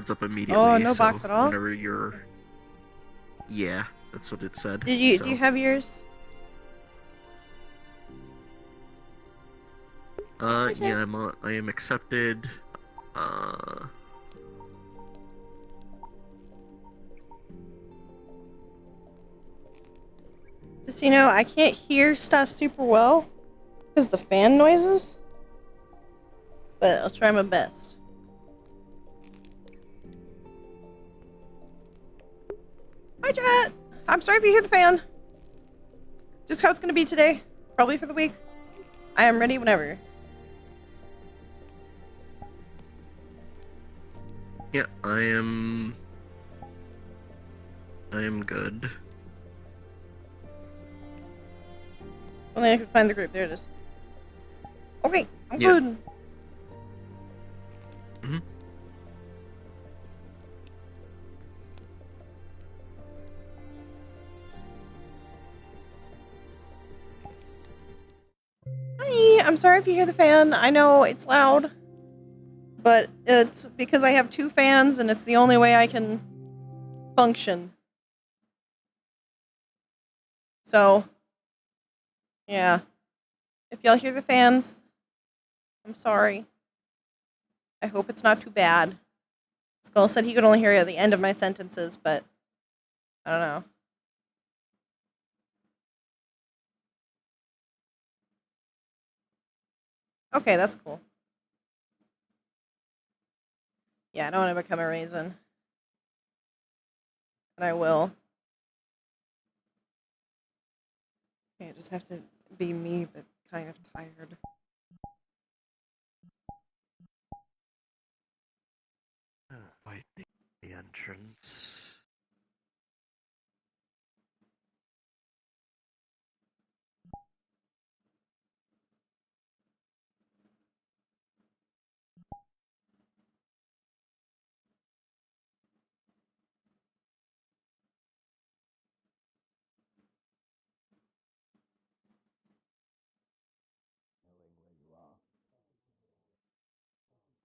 up immediately. Oh, no so box at all? Whenever you're, yeah, that's what it said. Do you So, have yours? yeah, I am accepted. Uh, Just so you know, I can't hear stuff super well because the fan noises, but I'll try my best. Hi, Jet! I'm sorry if you hear the fan. Just how it's gonna be today. Probably for the week. I am ready whenever. yeah, I am good. Only I could find the group. There it is. Okay, I'm Yeah. good. Mm-hmm. Hi, I'm sorry if you hear the fan. I know it's loud, but it's because I have two fans and it's the only way I can function. So, yeah. If y'all hear the fans, I'm sorry. I hope it's not too bad. Skull said he could only hear the end of my sentences, but I don't know. Okay, that's cool. Yeah, I don't want to become a raisin. But I will. Okay, I just have to be me, but kind of tired. I think the entrance.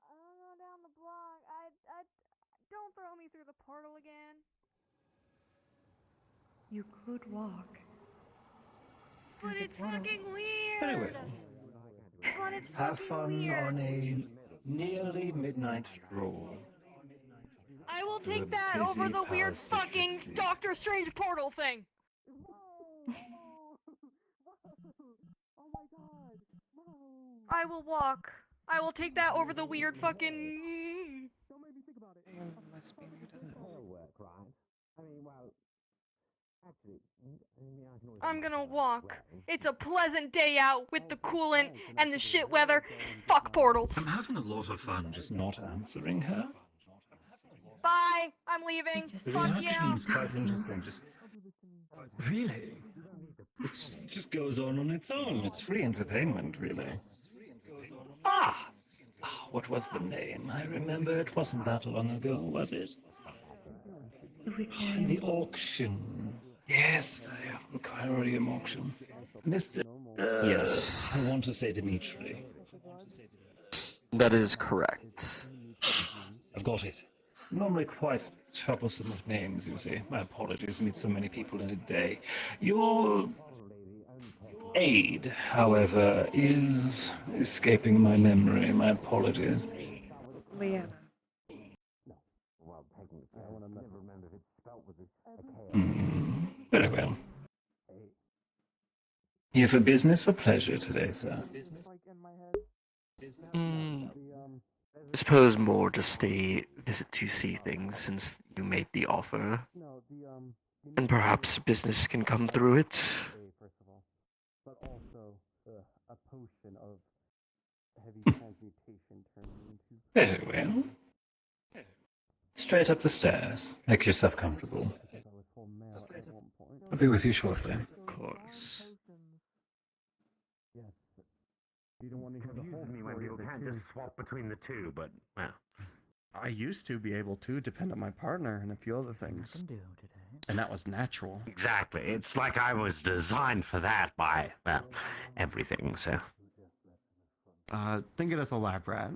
I'm going down the block. I don't throw me through the portal again. You could walk. But it's fucking Very weird. well. But it's Have fucking fun weird. on a nearly midnight stroll I will through a take that over busy the Pal weird Fish fucking Sea. Doctor Strange portal thing. I will walk. I will take that over the weird fucking. Must be new to this. I'm gonna walk. It's a pleasant day out with the coolant and the shit weather. Fuck portals. I'm having a lot of fun just not answering her. Bye. I'm leaving. Just The Fuck reaction yeah. is quite interesting. Just really, it just goes on its own. It's free entertainment, really. Ah, what was the name? I remember it wasn't that long ago, was it? The auction. Yes, the aquarium auction. Mr. I Yes, want to say Dimitri. that is correct. I've got it. Normally quite troublesome with names, you see. My apologies, meet so many people in a day. Your aid, however, is escaping my memory. My apologies. Leanna. Very well. Here for business for pleasure today, sir. Mm, I suppose more just a visit to see things since you made the offer, and perhaps business can come through it. Very well. Straight up the stairs. Make yourself comfortable. I'll be with you shortly. Of course. Confuses me when people can't just swap between the two, but well. I used to be able to depend on my partner and a few other things. And that was natural. Exactly. It's like I was designed for that by, well, everything, so. Think it as a lab rat.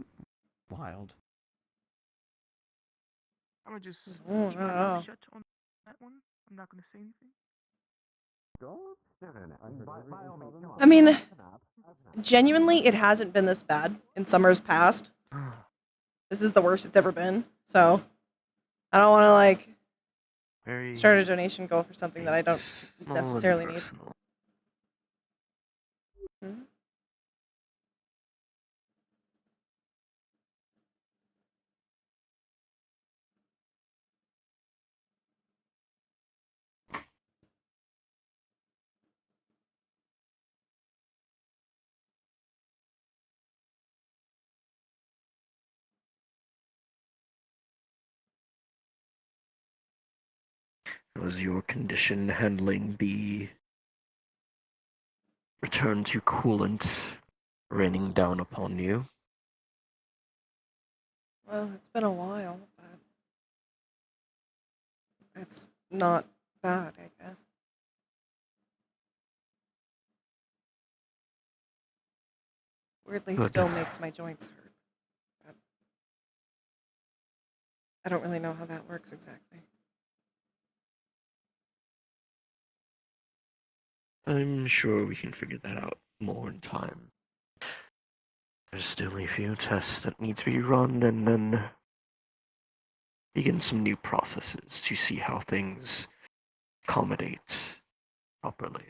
Wild. I'm gonna just Oh, keep I don't my know. mouth shut on that one. I'm not gonna say anything. I mean, genuinely, it hasn't been this bad in summers past. This is the worst it's ever been. So, I don't want to, like, Very start a donation goal for something that I don't small and necessarily need. personal. Mhm. Was your condition handling the return to coolant raining down upon you? Well, it's been a while, but it's not bad, I guess. Weirdly, Good. still makes my joints hurt. But I don't really know how that works exactly. I'm sure we can figure that out more in time. There's still a few tests that need to be run, and then begin some new processes to see how things accommodate properly.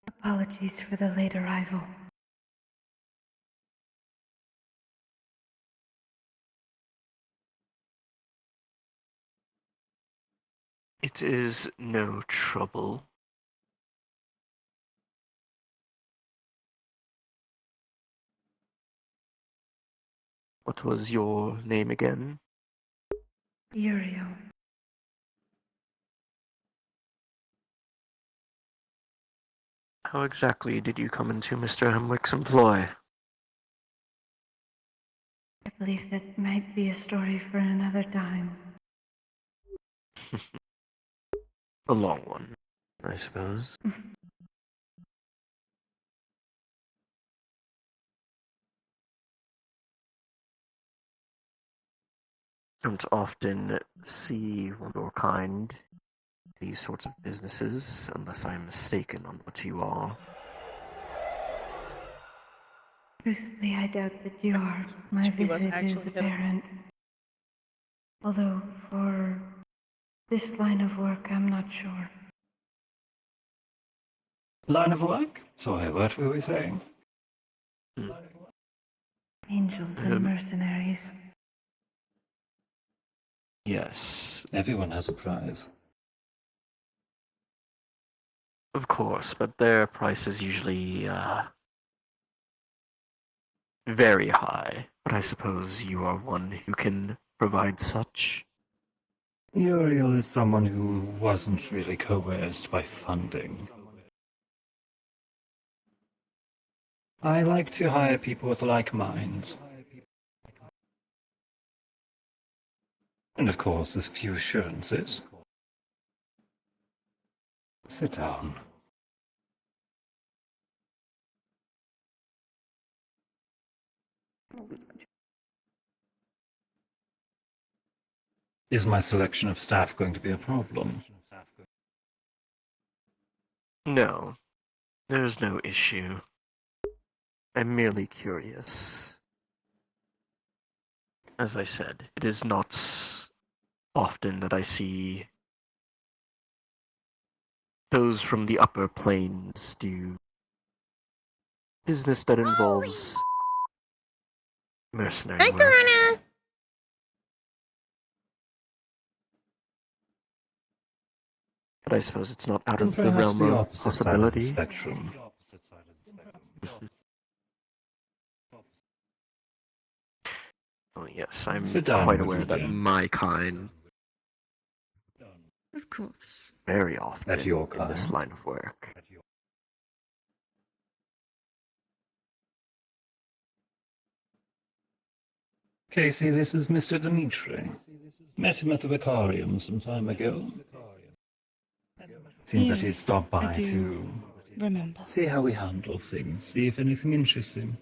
Apologies for the late arrival. It is no trouble. What was your name again? Uriel. How exactly did you come into Mr. Hemwick's employ? I believe that might be a story for another time. A long one, I suppose. Don't often see one of your kind these sorts of businesses, unless I'm mistaken on what you are. Truthfully, I doubt that you are. My She was visage is actually hit him. apparent. Although, for this line of work, I'm not sure. Line of work? Sorry, what were we saying? Angels and mercenaries. Yes, Everyone has a prize. of course, but their price is usually, very high. But I suppose you are one who can provide such. Uriel is someone who wasn't really coerced by funding. I like to hire people with like minds. And of course, a few assurances. Sit down. Is my selection of staff going to be a problem? No, there's no issue. I'm merely curious. As I said, it is not often that I see those from the upper planes do business that involves mercenary Hi, work. Corona! But I suppose it's not out And of the perhaps realm the of opposite side of the possibility. spectrum. Oh yes, I'm Sit down, quite would aware you, that dear? my kind Of course. very often That your in this kind? line of work. Casey, this is Mr. Dimitri. Met him at the Vicarium some time ago. Seems that he Yes, stopped I by do to remember. see how we handle things, see if anything interests him.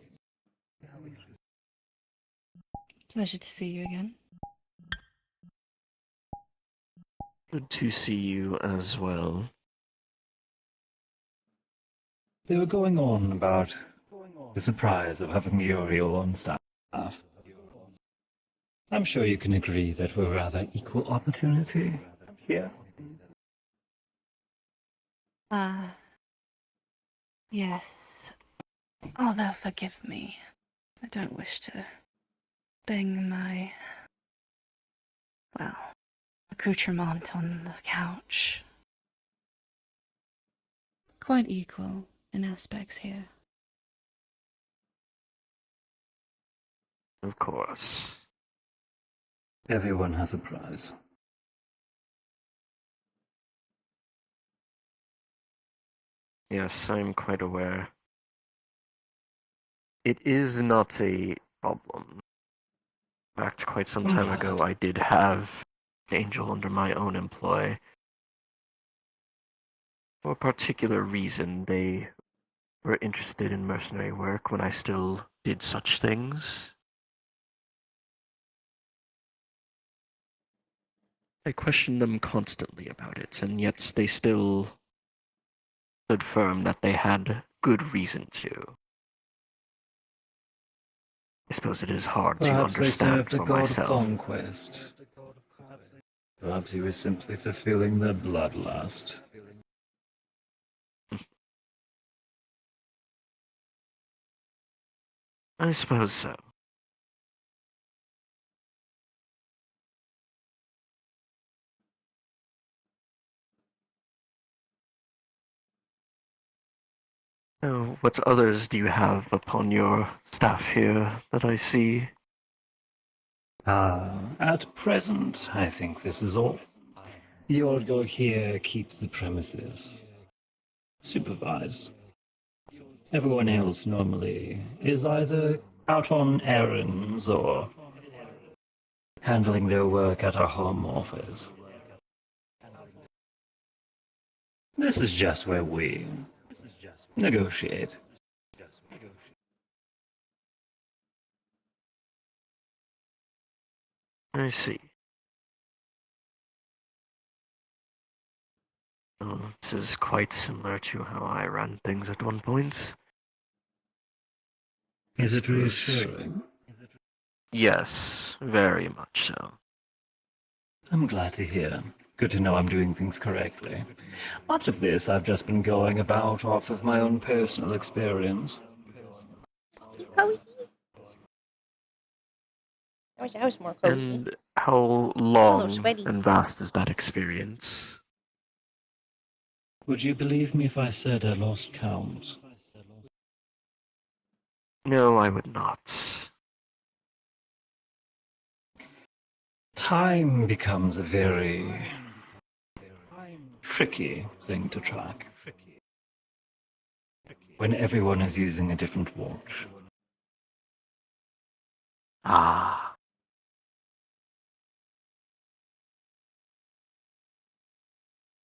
Pleasure to see you again. Good to see you as well. They were going on about the surprise of having Muriel on staff. I'm sure you can agree that we're rather equal opportunity here. Yes. Although, forgive me, I don't wish to bang my, well, accoutrement on the couch. Quite equal in aspects here. Of course. Everyone has a prize. Yes, I'm quite aware. It is not a problem. In fact, quite some time ago, I did have Angel under my own employ. For a particular reason, they were interested in mercenary work when I still did such things. I questioned them constantly about it, and yet they still stood firm that they had good reason to. I suppose it is hard to Perhaps they understand served the for god of myself. conquest. Perhaps he was simply fulfilling their bloodlust. I suppose so. So, what others do you have upon your staff here that I see? At present, I think this is all. The Orgo here keeps the premises supervised. Everyone else normally is either out on errands or handling their work at our home office. This is just where we negotiate. I see. Well, this is quite similar to how I ran things at one point. Is it reassuring? Yes, very much so. I'm glad to hear. Good to know I'm doing things correctly. Much of this I've just been going about off of my own personal experience. Cozy. I wish I was more cozy. And how a little long sweaty. and vast is that experience? Would you believe me if I said I lost count? No, I would not. Time becomes a very tricky thing to track when everyone is using a different watch. Ah.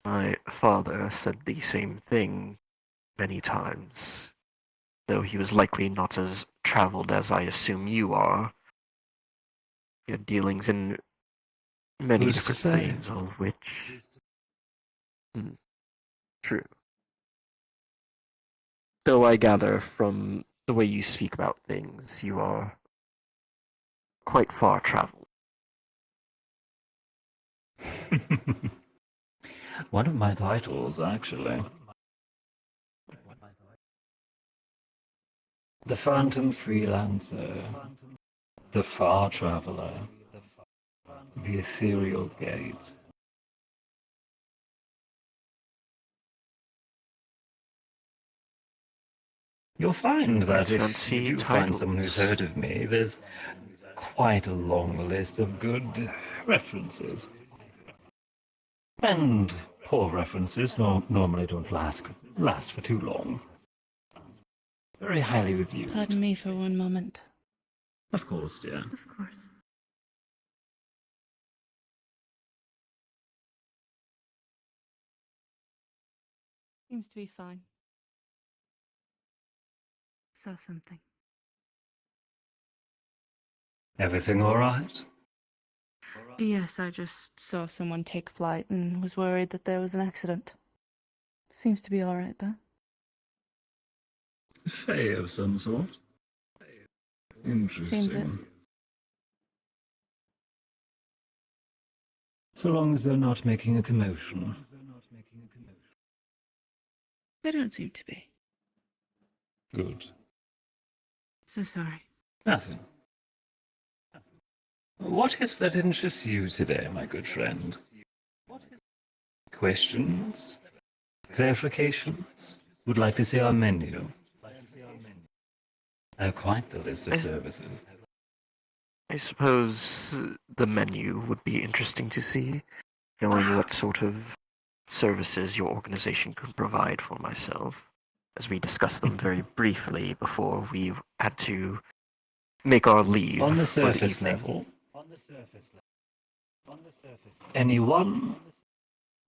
My father said the same thing many times, though he was likely not as traveled as I assume you are. He had dealings in many Who's to different say? things, all of which... True. Though I gather from the way you speak about things, you are quite far traveled. One of my titles, actually. The Phantom Freelancer, the Far Traveler, the Ethereal Gate. You'll find that if Fancy you do find titles. someone who's heard of me, there's quite a long list of good references. And poor references normally don't last for too long. Very highly reviewed. Pardon me for one moment. Of course, dear. Of course. Seems to be fine. Saw something. Everything all right? Yes, I just saw someone take flight and was worried that there was an accident. Seems to be all right, though. Fae of some sort. Seems it. Interesting. So long as they're not making a commotion. They don't seem to be. Good. So sorry. Nothing. What is that interests you today, my good friend? Questions? Clarifications? Would like to see our menu? I have quite the list of services. I suppose the menu would be interesting to see, knowing what sort of services your organization could provide for myself, as we discussed them very briefly before we had to make our leave On the for the surface evening. level. Anyone,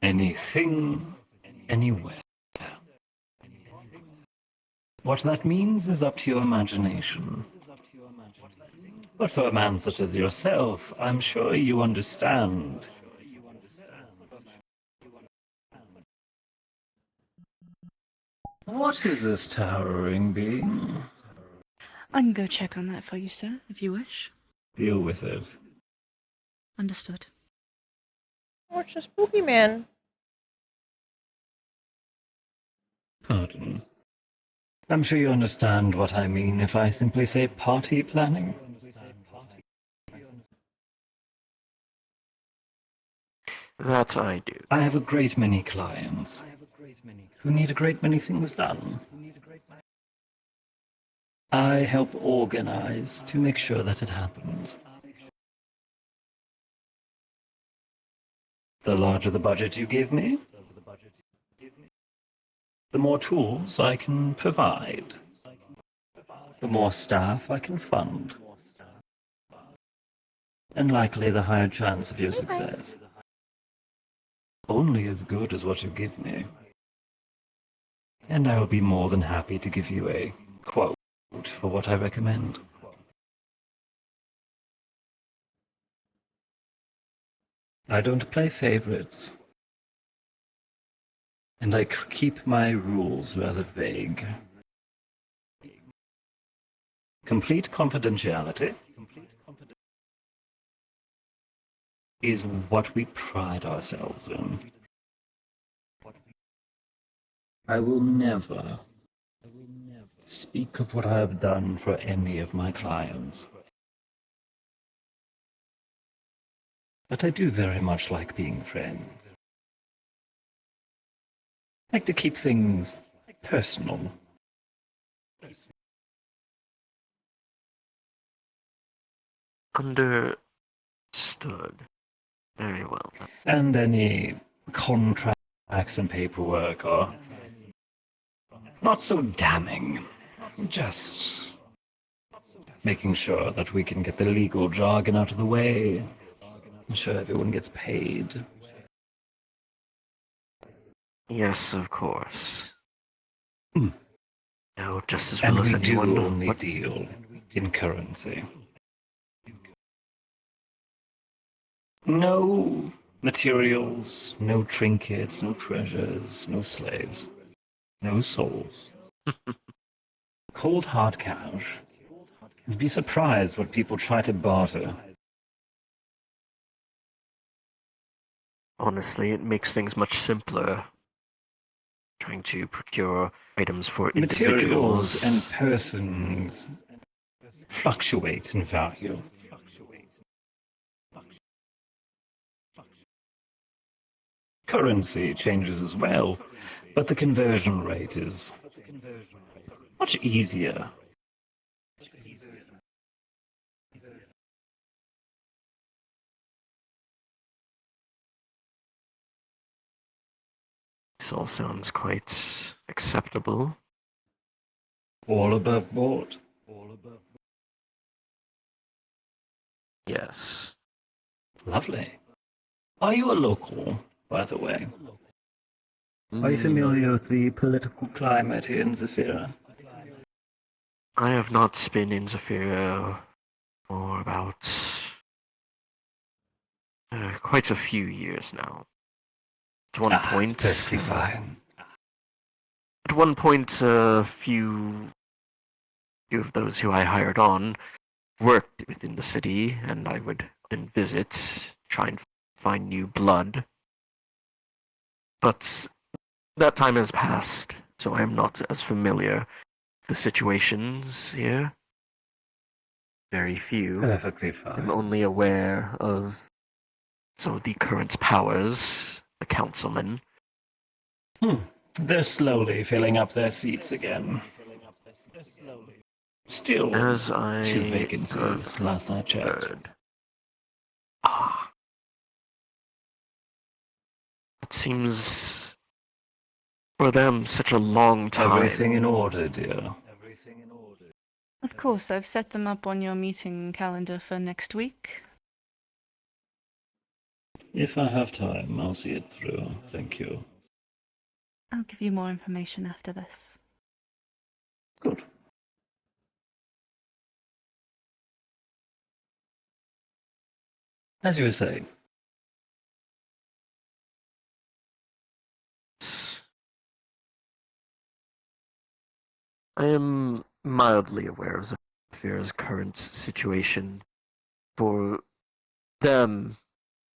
anything, anywhere. What that means is up to your imagination. But for a man such as yourself, I'm sure you understand. What is this towering being? I can go check on that for you, sir, if you wish. Deal with it. Understood. Oh, it's a spooky man. Pardon. I'm sure you understand what I mean if I simply say party planning. That I do. I have a great many clients who need a great many things done. I help organize to make sure that it happens. The larger the budget you give me, the more tools I can provide, the more staff I can fund, and likely the higher chance of your success. Only as good as what you give me. And I will be more than happy to give you a quote for what I recommend. I don't play favorites. And I keep my rules rather vague. Complete confidentiality is what we pride ourselves in. I will never speak of what I have done for any of my clients. But I do very much like being friends. I like to keep things personal. Understood. Very well. And any contracts and paperwork are not so damning. Just making sure that we can get the legal jargon out of the way, ensure everyone gets paid. Yes, of course. Hmm. No, just as And well as we do anyone. only deal in currency. No materials, no trinkets, no treasures, no slaves, no souls. Cold hard cash. You'd be surprised what people try to barter. Honestly, it makes things much simpler. Trying to procure items for Materials individuals. and persons fluctuate in value. Currency changes as well, but the conversion rate is much easier. This all sounds quite acceptable. All above board. Yes. Lovely. Are you a local, by the way? Are you familiar with the political climate here in Zafira? I have not been in Zafira for about quite a few years now. At one point, It's perfectly fine. At one point, a few of those who I hired on worked within the city, and I would visit, try and find new blood. But that time has passed, so I am not as familiar with the situations here. Very few. Perfectly I'm fine. only aware of some of the current powers, the councilmen. They're slowly filling up their seats again. Still As I 2 vacancies last I checked. heard. It seems for them such a long time. Everything in order, dear. Of course, I've set them up on your meeting calendar for next week. If I have time, I'll see it through. Thank you. I'll give you more information after this. Good. As you were saying. I am mildly aware of Zafira's current situation. For them,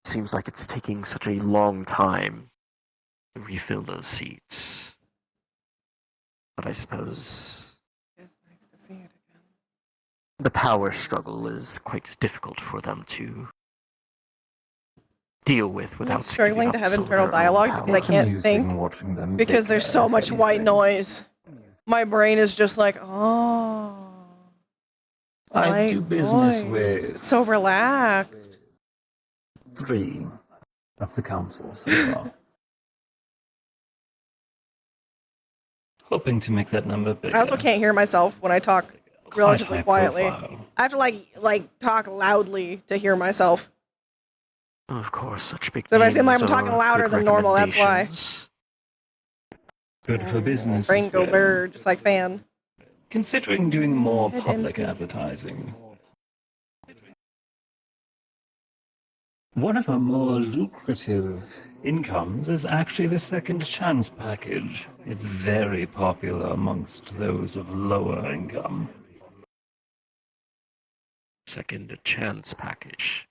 it seems like it's taking such a long time to refill those seats. But I suppose It's nice to see it again. the power struggle is quite difficult for them to deal with without I'm struggling to giving up have some of internal their own dialogue power. because I can't think Watching them because there's so bicker, much if white anything. noise. My brain is just like, oh. I white do business noise. with It's so relaxed. 3 of the council so far. Hoping to make that number bigger. I also can't hear myself when I talk Quite relatively high quietly. profile. I have to like talk loudly to hear myself. Of course, such big So if I seem like names I'm talking are louder good than normal, that's why. recommendations. Good for business Brain as go well. blur, just like fan. Considering doing more Head public empty. advertising. One of our more lucrative incomes is actually the second chance package. It's very popular amongst those of lower income. Second chance package.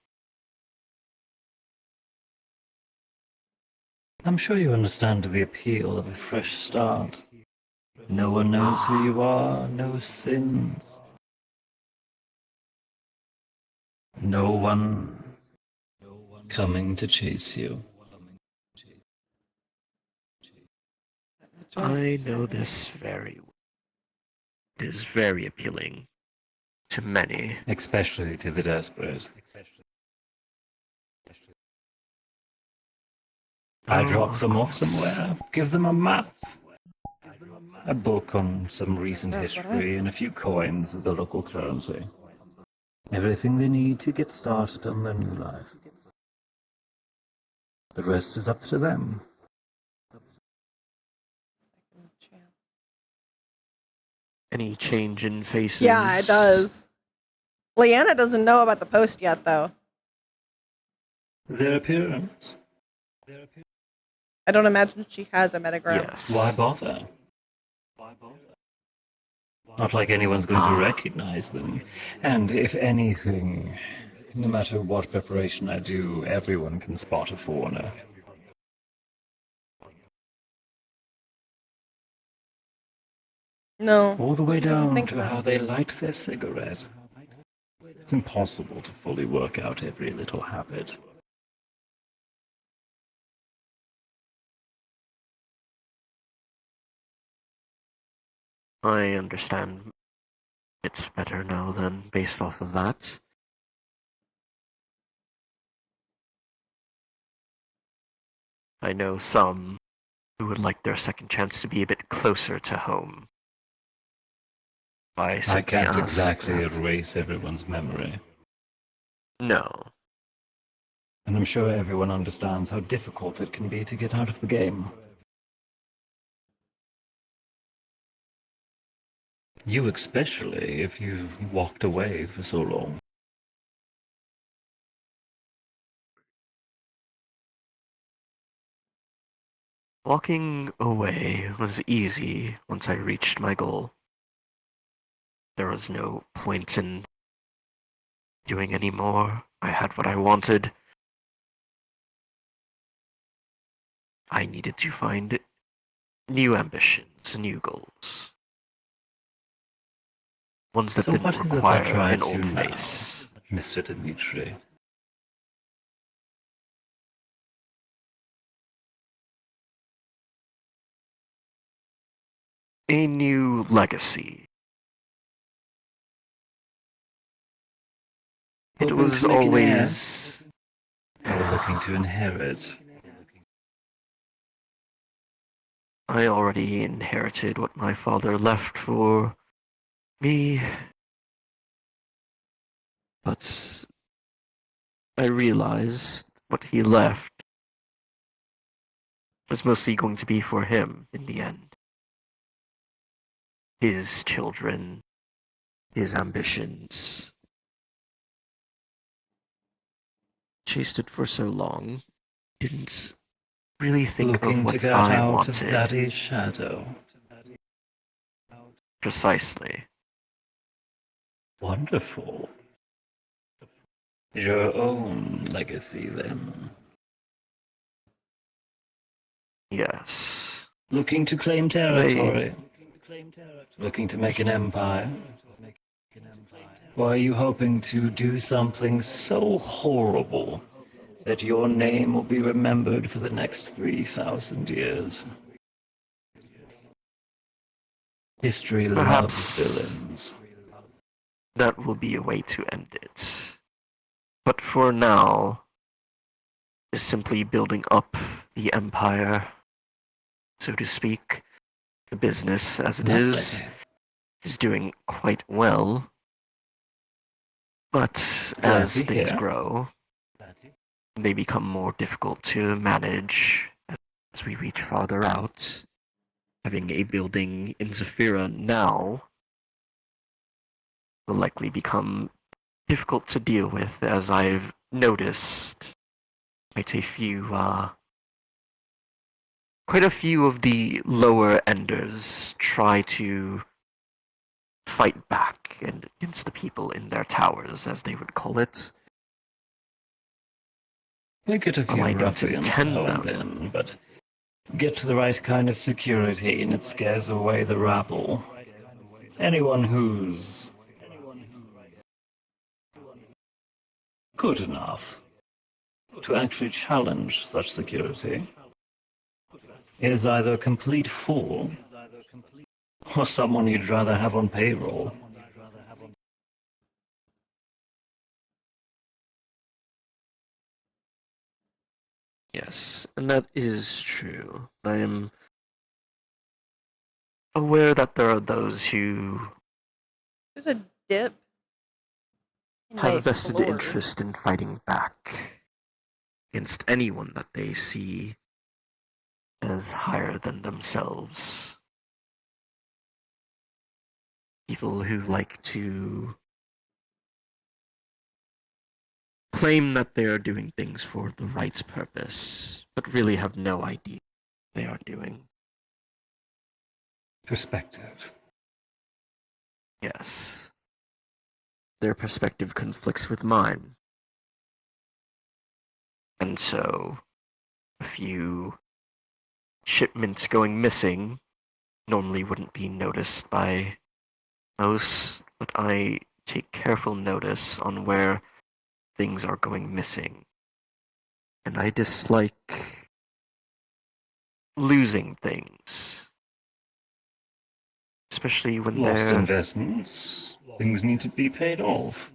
I'm sure you understand the appeal of a fresh start. No one knows who you are, no sins. No one coming to chase you. I know this very well. It is very appealing to many. Especially to the desperate. I drop of them off course. somewhere, give them a map, a book on some recent That's what I history, and a few coins of the local currency. Everything they need to get started on their new life. The rest is up to them. Any change in faces? Yeah, it does. Leanna doesn't know about the post yet, though. Their appearance. I don't imagine she has a metagram. Yes. Why bother? Not like anyone's going to recognize them. And if anything, no matter what preparation I do, everyone can spot a foreigner. No. All the way she doesn't down think to about how it. they light their cigarette. It's impossible to fully work out every little habit. I understand it's better now then, based off of that. I know some who would like their second chance to be a bit closer to home. I I simply can't ask exactly that- erase everyone's memory. No. And I'm sure everyone understands how difficult it can be to get out of the game. You especially, if you've walked away for so long. Walking away was easy once I reached my goal. There was no point in doing any more. I had what I wanted. I needed to find new ambitions, new goals. Ones that So didn't what is it that require an drives you old now, face. Mr. Dimitri? A new legacy. It Hoping was to make an heir, always... or looking to inherit? I already inherited what my father left for me, but I realized what he left was mostly going to be for him in the end. His children, his ambitions. Chased it for so long, didn't really think of Looking to what get I out of wanted. Daddy's shadow. Precisely. Wonderful. Your own legacy, then. Yes. Looking to claim territory. Looking to make an empire. Or are you hoping to do something so horrible that your name will be remembered for the next 3,000 years? History loves Perhaps villains. that will be a way to end it. But for now, is simply building up the empire, so to speak. The business, as it is doing quite well. But Glad as to things hear. grow, they become more difficult to manage as we reach farther out. Having a building in Zafira now will likely become difficult to deal with, as I've noticed quite a few of the lower enders try to fight back against the people in their towers, as they would call it. We get a few While I don't ruffians at intend home them, then, but get the right kind of security and it scares away the rabble. Anyone who's good enough to actually challenge such security is either a complete fool or someone you'd rather have on payroll. yes, and that is true. I am aware that there are those who There's a dip in have my a vested floor. interest in fighting back against anyone that they see as higher than themselves. People who like to claim that they are doing things for the right purpose, but really have no idea what they are doing. Perspective. Yes. Their perspective conflicts with mine. And so, a few shipments going missing normally wouldn't be noticed by most, but I take careful notice on where things are going missing. And I dislike losing things. Especially when Lost they're... investments. Things need to be paid off.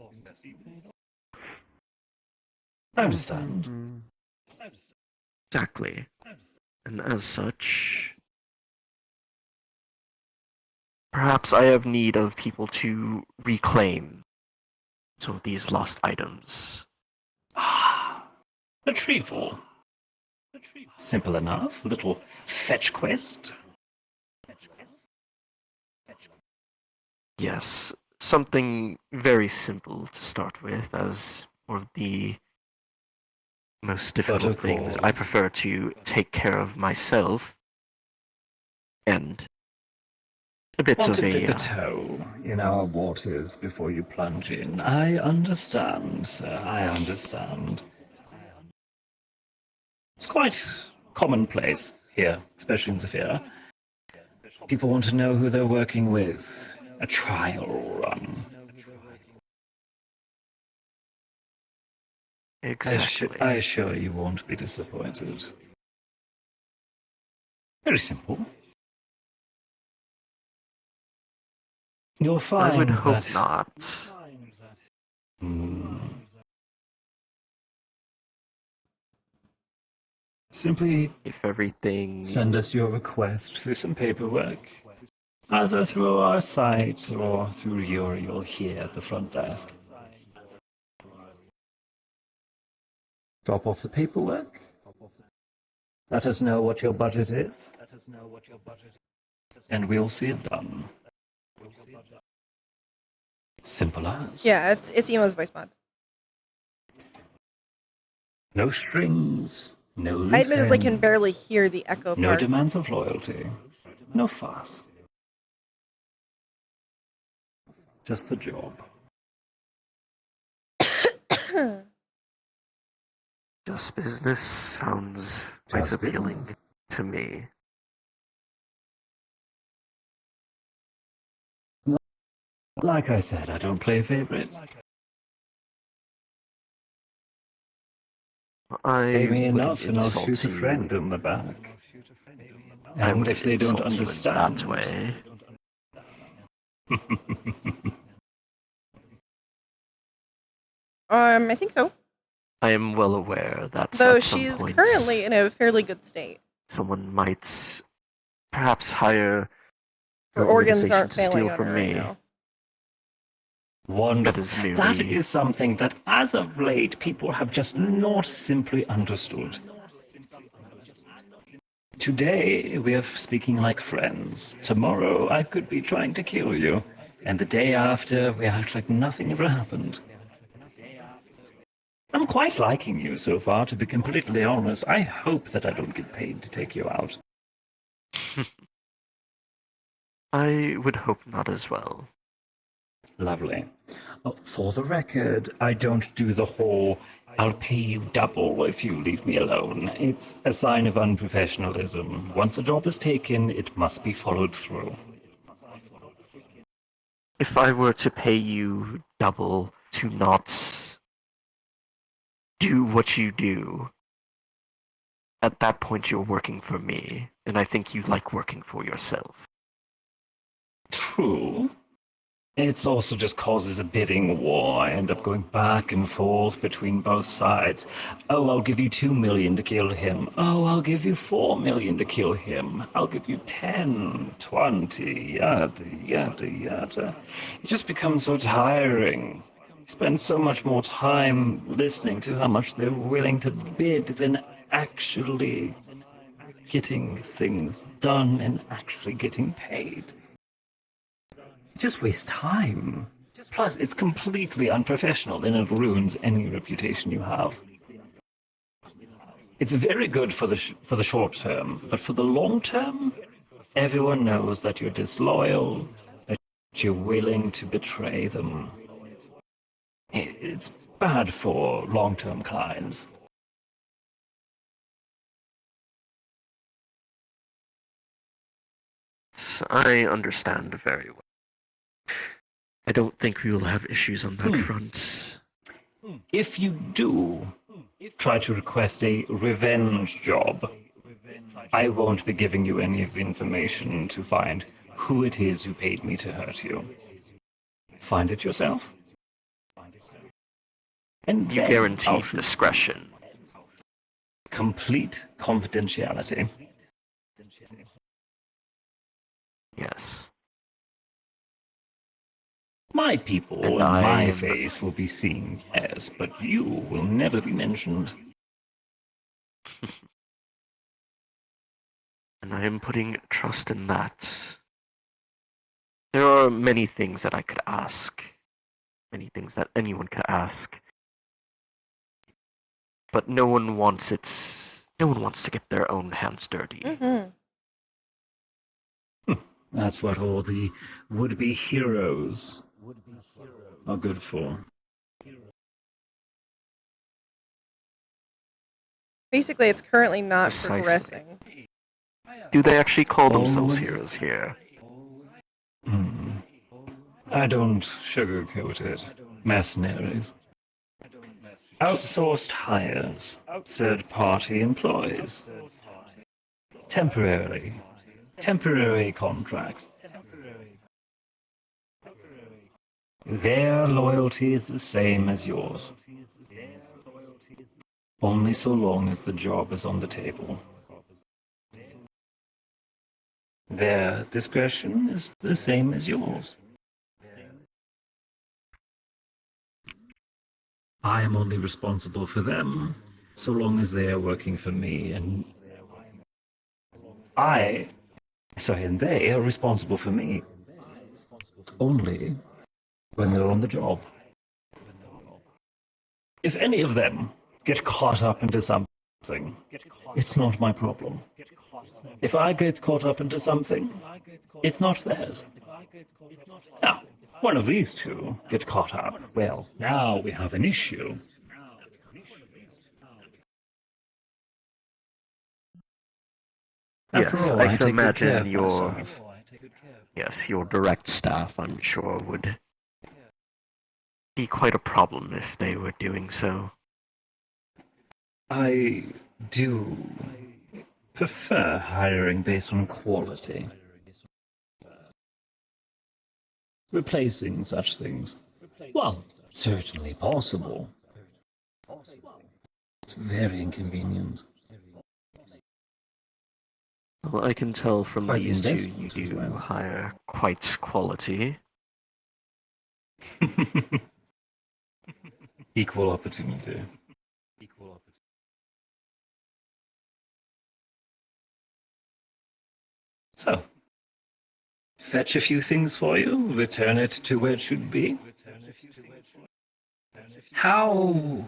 I understand. Exactly. And as such, perhaps I have need of people to reclaim some of these lost items. Ah, retrieval. Simple enough. Little fetch quest. Yes, something very simple to start with, as one of the most difficult things I prefer to take care of myself. and a bit Want of to dip a a toe in our waters before you plunge in. I understand, sir. I understand. It's quite commonplace here, especially in Zafira. People want to know who they're working with. A trial run. exactly. I assure you won't be disappointed. Very simple. You'll find I would hope that. not. Hmm. Simply If everything send us your request through some paperwork, either through our site or through Uriel here at the front desk. Drop off the paperwork. Let us know what your budget is, and we'll see it done. Simple as. Yeah, it's Emo's voice mod. No strings, no loose I admittedly can ends, barely hear the echo no part. demands of loyalty, no fuss. Just the job. Just business sounds quite Just appealing business. to me. Like I said, I don't play favorites. Pay I me wouldn't enough and I'll insult shoot a you. friend in the back. I And wouldn't if they don't insult you in understand, that way. I think so. I am well aware that Though at some she's point currently in a fairly good state. someone might perhaps hire Her an organs organization aren't to steal failing on from her me. right now. wonderful. That is merely That is something that, as of late, people have just not simply understood. Today, we are speaking like friends. Tomorrow, I could be trying to kill you. And the day after, we act like nothing ever happened. I'm quite liking you so far, to be completely honest. I hope that I don't get paid to take you out. I would hope not as well. Lovely. Oh, for the record, I don't do the whole "I'll pay you double if you leave me alone." It's a sign of unprofessionalism. Once a job is taken, it must be followed through. If I were to pay you double to not do what you do, at that point you're working for me, and I think you like working for yourself. True. It also just causes a bidding war. I end up going back and forth between both sides. Oh, I'll give you 2 million to kill him. Oh, I'll give you 4 million to kill him. I'll give you 10, 20, yada, yada, yada. It just becomes so tiring. You spend so much more time listening to how much they're willing to bid than actually getting things done and actually getting paid. Just waste time. Plus, it's completely unprofessional and it ruins any reputation you have. It's very good for the short term, but for the long term, everyone knows that you're disloyal, that you're willing to betray them. It's bad for long-term clients. I understand very well. I don't think we will have issues on that front. If you do try to request a revenge job, I won't be giving you any of the information to find who it is who paid me to hurt you. Find it yourself. And You then guarantee I'll shoot. discretion. Complete confidentiality. Yes. My people And and my I'm- face will be seen, yes, but you will never be mentioned. And I am putting trust in that. There are many things that I could ask. Many things that anyone could ask. But no one wants to get their own hands dirty. Mm-hmm. That's what all the would-be heroes are good for. Basically, it's currently not Precisely. progressing. Do they actually call themselves Oh. heroes here? I don't sugarcoat it. Mercenaries. Outsourced hires. Third-party employees. Temporary contracts. Their loyalty is the same as yours. Only so long as the job is on the table. Their discretion is the same as yours. I am only responsible for them so long as they are working for me, and they are responsible for me only when they're on the job. If any of them get caught up into something, it's not my problem. If I get caught up into something, it's not theirs. Now, one of these two get caught up. Well, now we have an issue. Yes, After all, I take can good care imagine of your myself. your direct staff, I'm sure, would be quite a problem if they were doing so. I do prefer hiring based on quality. Replacing such things, well, certainly possible. It's very inconvenient. Well, I can tell from Quite these two you investment as do well. hire quite quality. Equal opportunity. So, fetch a few things for you, return it to where it should be. How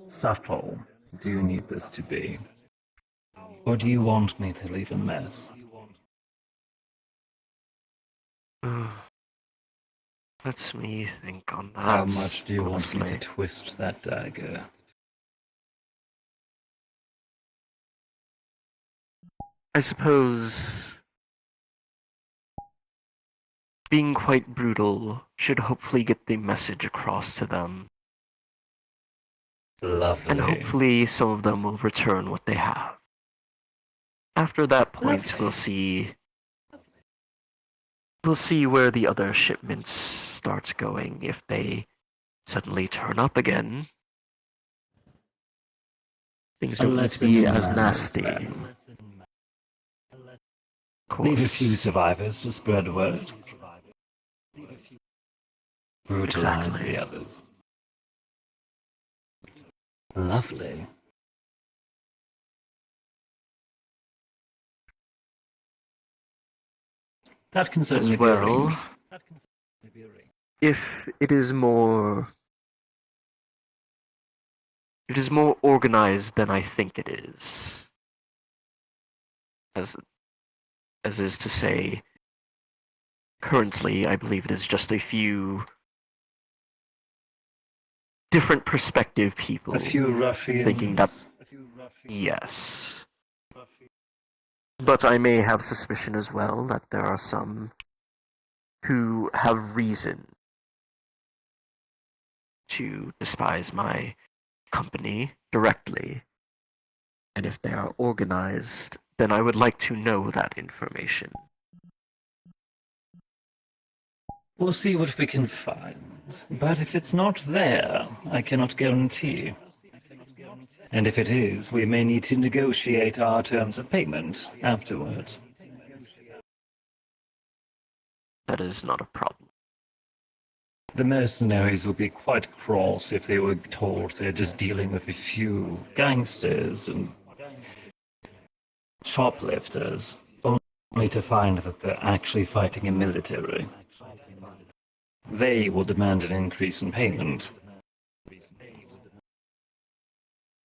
subtle do you need this to be? Or do you want me to leave a mess? Let me think on that. How much do you want me to honestly. twist that dagger? I suppose being quite brutal should hopefully get the message across to them. Lovely. And hopefully some of them will return what they have. After that point, we'll see where the other shipments start going. If they suddenly turn up again, things don't need to be as nasty. Of Leave a course. few survivors to spread word. Brutalize Exactly. the others. Lovely. That can certainly As be well, arranged. if it is more organized than I think it is. As is to say, currently I believe it is just a few different perspective people A few ruffians. thinking that yes. But I may have suspicion as well that there are some who have reason to despise my company directly. And if they are organized, then I would like to know that information. We'll see what we can find. But if it's not there, I cannot guarantee. And if it is, we may need to negotiate our terms of payment afterwards. That is not a problem. The mercenaries would be quite cross if they were told they're just dealing with a few gangsters and shoplifters, only to find that they're actually fighting a military. They will demand an increase in payment.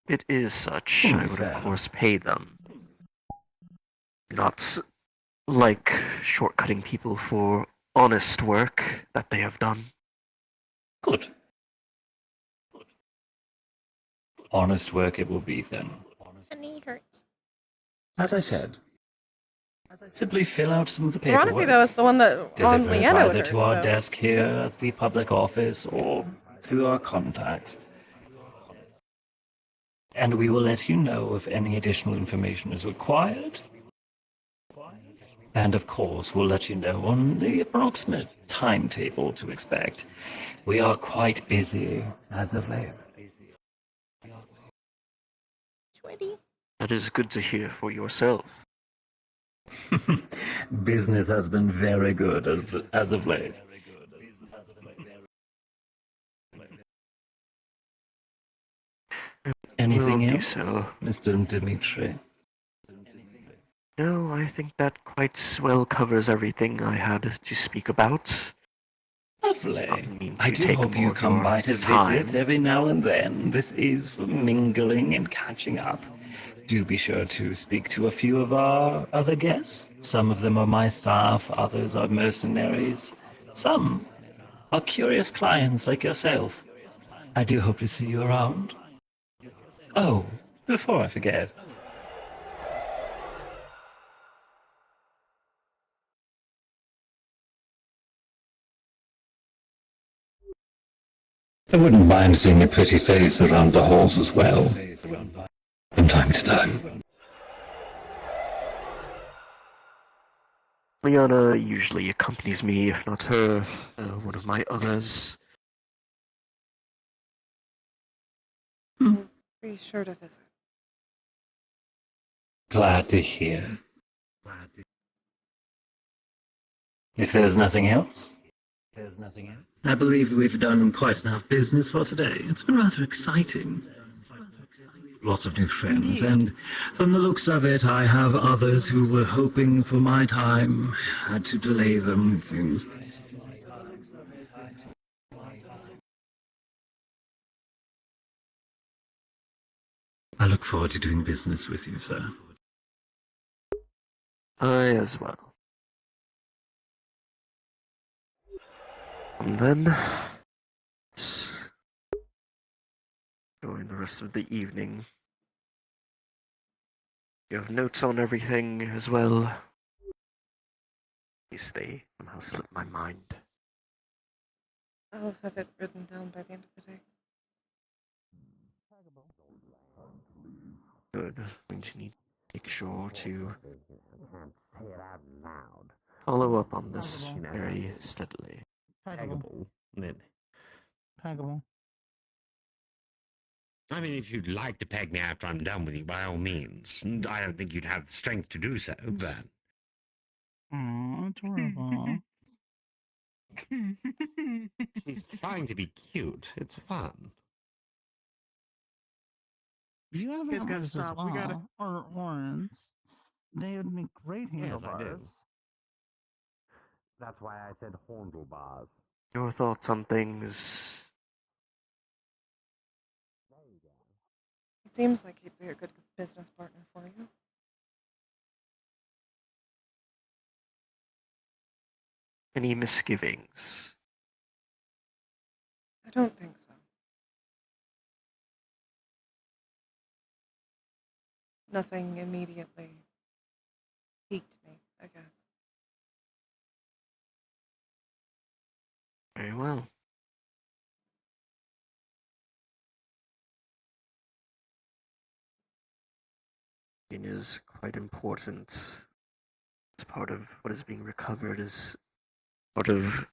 It is such. I would of course pay them. Not like shortcutting people for honest work that they have done. Good. Honest work it will be then. My knee hurts. As I said, simply fill out some of the Ironically, paperwork. though, it's the one that on Deliver it Leanna would either hurt. to our So. desk here at the public office or through our contacts. And we will let you know if any additional information is required. And of course, we'll let you know on the approximate timetable to expect. We are quite busy as of late. Sweaty. That is good to hear for yourself. Business has been very good as of late. Anything Will do else, so. Mr. Dimitri? No, I think that quite well covers everything I had to speak about. Lovely. Mean I to do take hope you more of come your by to time. visit every now and then. This is for mingling and catching up. Do be sure to speak to a few of our other guests. Some of them are my staff, others are mercenaries. Some are curious clients like yourself. I do hope to see you around. Oh, before I forget. I wouldn't mind seeing a pretty face around the halls as well, from time to time. Leanna usually accompanies me, if not her, one of my others. Be sure to visit. Glad to hear. If there's nothing else, I believe we've done quite enough business for today. It's been rather exciting. Lots of new friends, and from the looks of it, I have others who were hoping for my time. Had to delay them, it seems. I look forward to doing business with you, sir. I as well. And then, during the rest of the evening, you have notes on everything as well. Please they somehow slip my mind. I'll have it written down by the end of the day. Good. I'm going to need to make sure to follow up on this very steadily. Peggable. Peggable. I mean, if you'd like to peg me after I'm done with you, by all means. I don't think you'd have the strength to do so, but... Aw, adorable. She's trying to be cute. It's fun. You have Guys gotta hammers as stop. We gotta- well, or horns. They would make great Yes, I handlebars. do. That's why I said handlebars. Your thoughts on things? He seems like he'd be a good business partner for you. Any misgivings? I don't think so. Nothing immediately piqued me, I guess. Very well. It is quite important. As part of what is being recovered is part of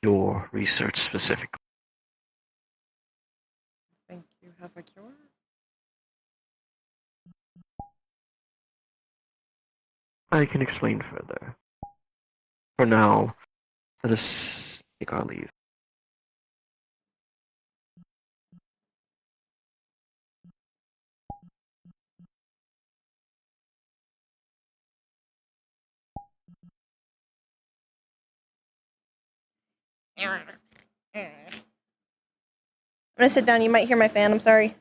your research specifically. Think you have a cure? I can explain further. For now, let us take our leave. I'm gonna sit down. You might hear my fan. I'm sorry.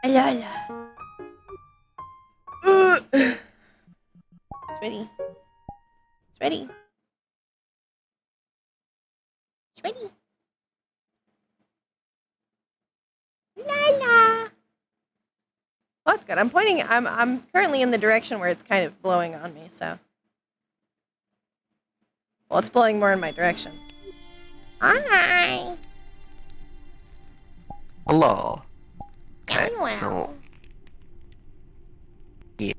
Alala. It's ready. It's ready. It's ready. Lala. Well, that's good. I'm pointing. I'm currently in the direction where it's kind of blowing on me. So, well, it's blowing more in my direction. Hi. Hello. Okay, Hello. so yeah,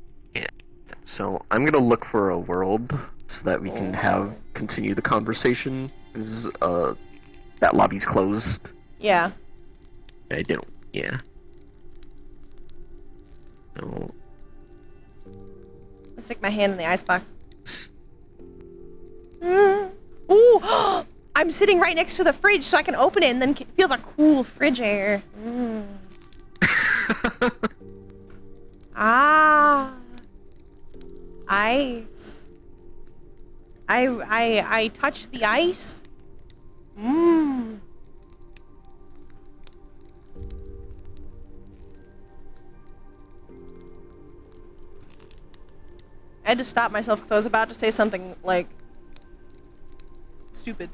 so I'm gonna look for a world so that we can continue the conversation. Because that lobby's closed. Yeah. I don't. Yeah. So. I'll stick my hand in the icebox. Ooh! I'm sitting right next to the fridge, so I can open it and then feel the cool fridge air. Ah, ice. I touch the ice. Mmm. I had to stop myself because I was about to say something like stupid.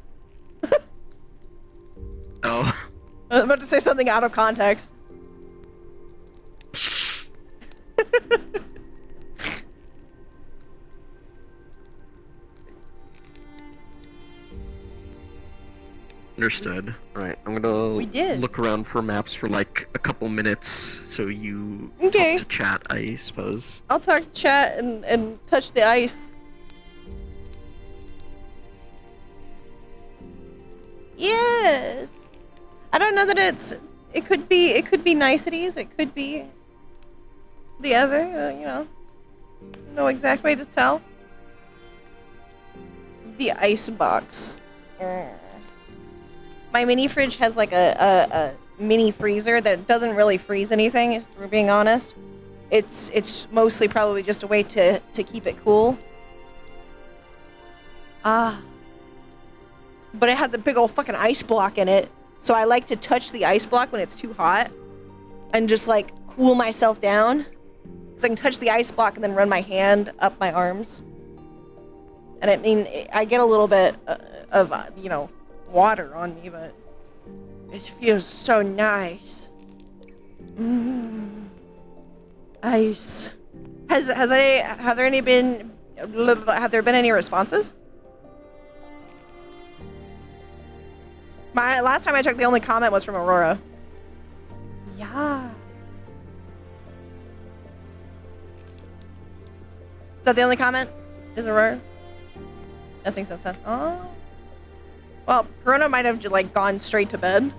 Oh. I was about to say something out of context. Understood. Alright, I'm gonna We did. look around for maps for like a couple minutes so you Okay. talk to chat, I suppose. I'll talk to chat and touch the ice. Yes. I don't know that it could be niceties, it could be the other, you know. No exact way to tell. The ice box. My mini fridge has like a mini freezer that doesn't really freeze anything, if we're being honest. It's mostly probably just a way to keep it cool. But it has a big old fucking ice block in it. So I like to touch the ice block when it's too hot and just like cool myself down. So I can touch the ice block and then run my hand up my arms. And I mean, I get a little bit of, you know, water on me, but it feels so nice. Ice. Have there been any responses? Last time I checked, the only comment was from Aurora. Yeah. Is that the only comment? Is Aurora's? Nothing since then. Oh. Well, Corona might have like gone straight to bed.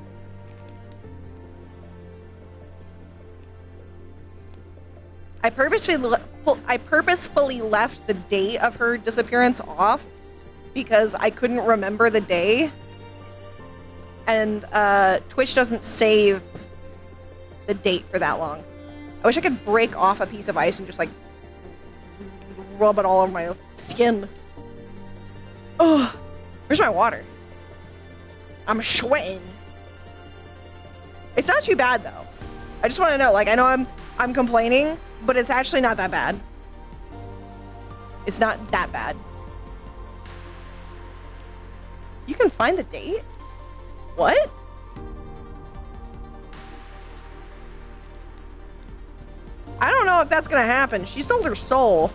I purposefully left the date of her disappearance off because I couldn't remember the day. And Twitch doesn't save the date for that long. I wish I could break off a piece of ice and just like rub it all over my skin. Oh, where's my water? I'm sweating. It's not too bad though. I just want to know, like, I know I'm complaining, but it's actually not that bad. It's not that bad. You can find the date? What? I don't know if that's gonna happen. She sold her soul.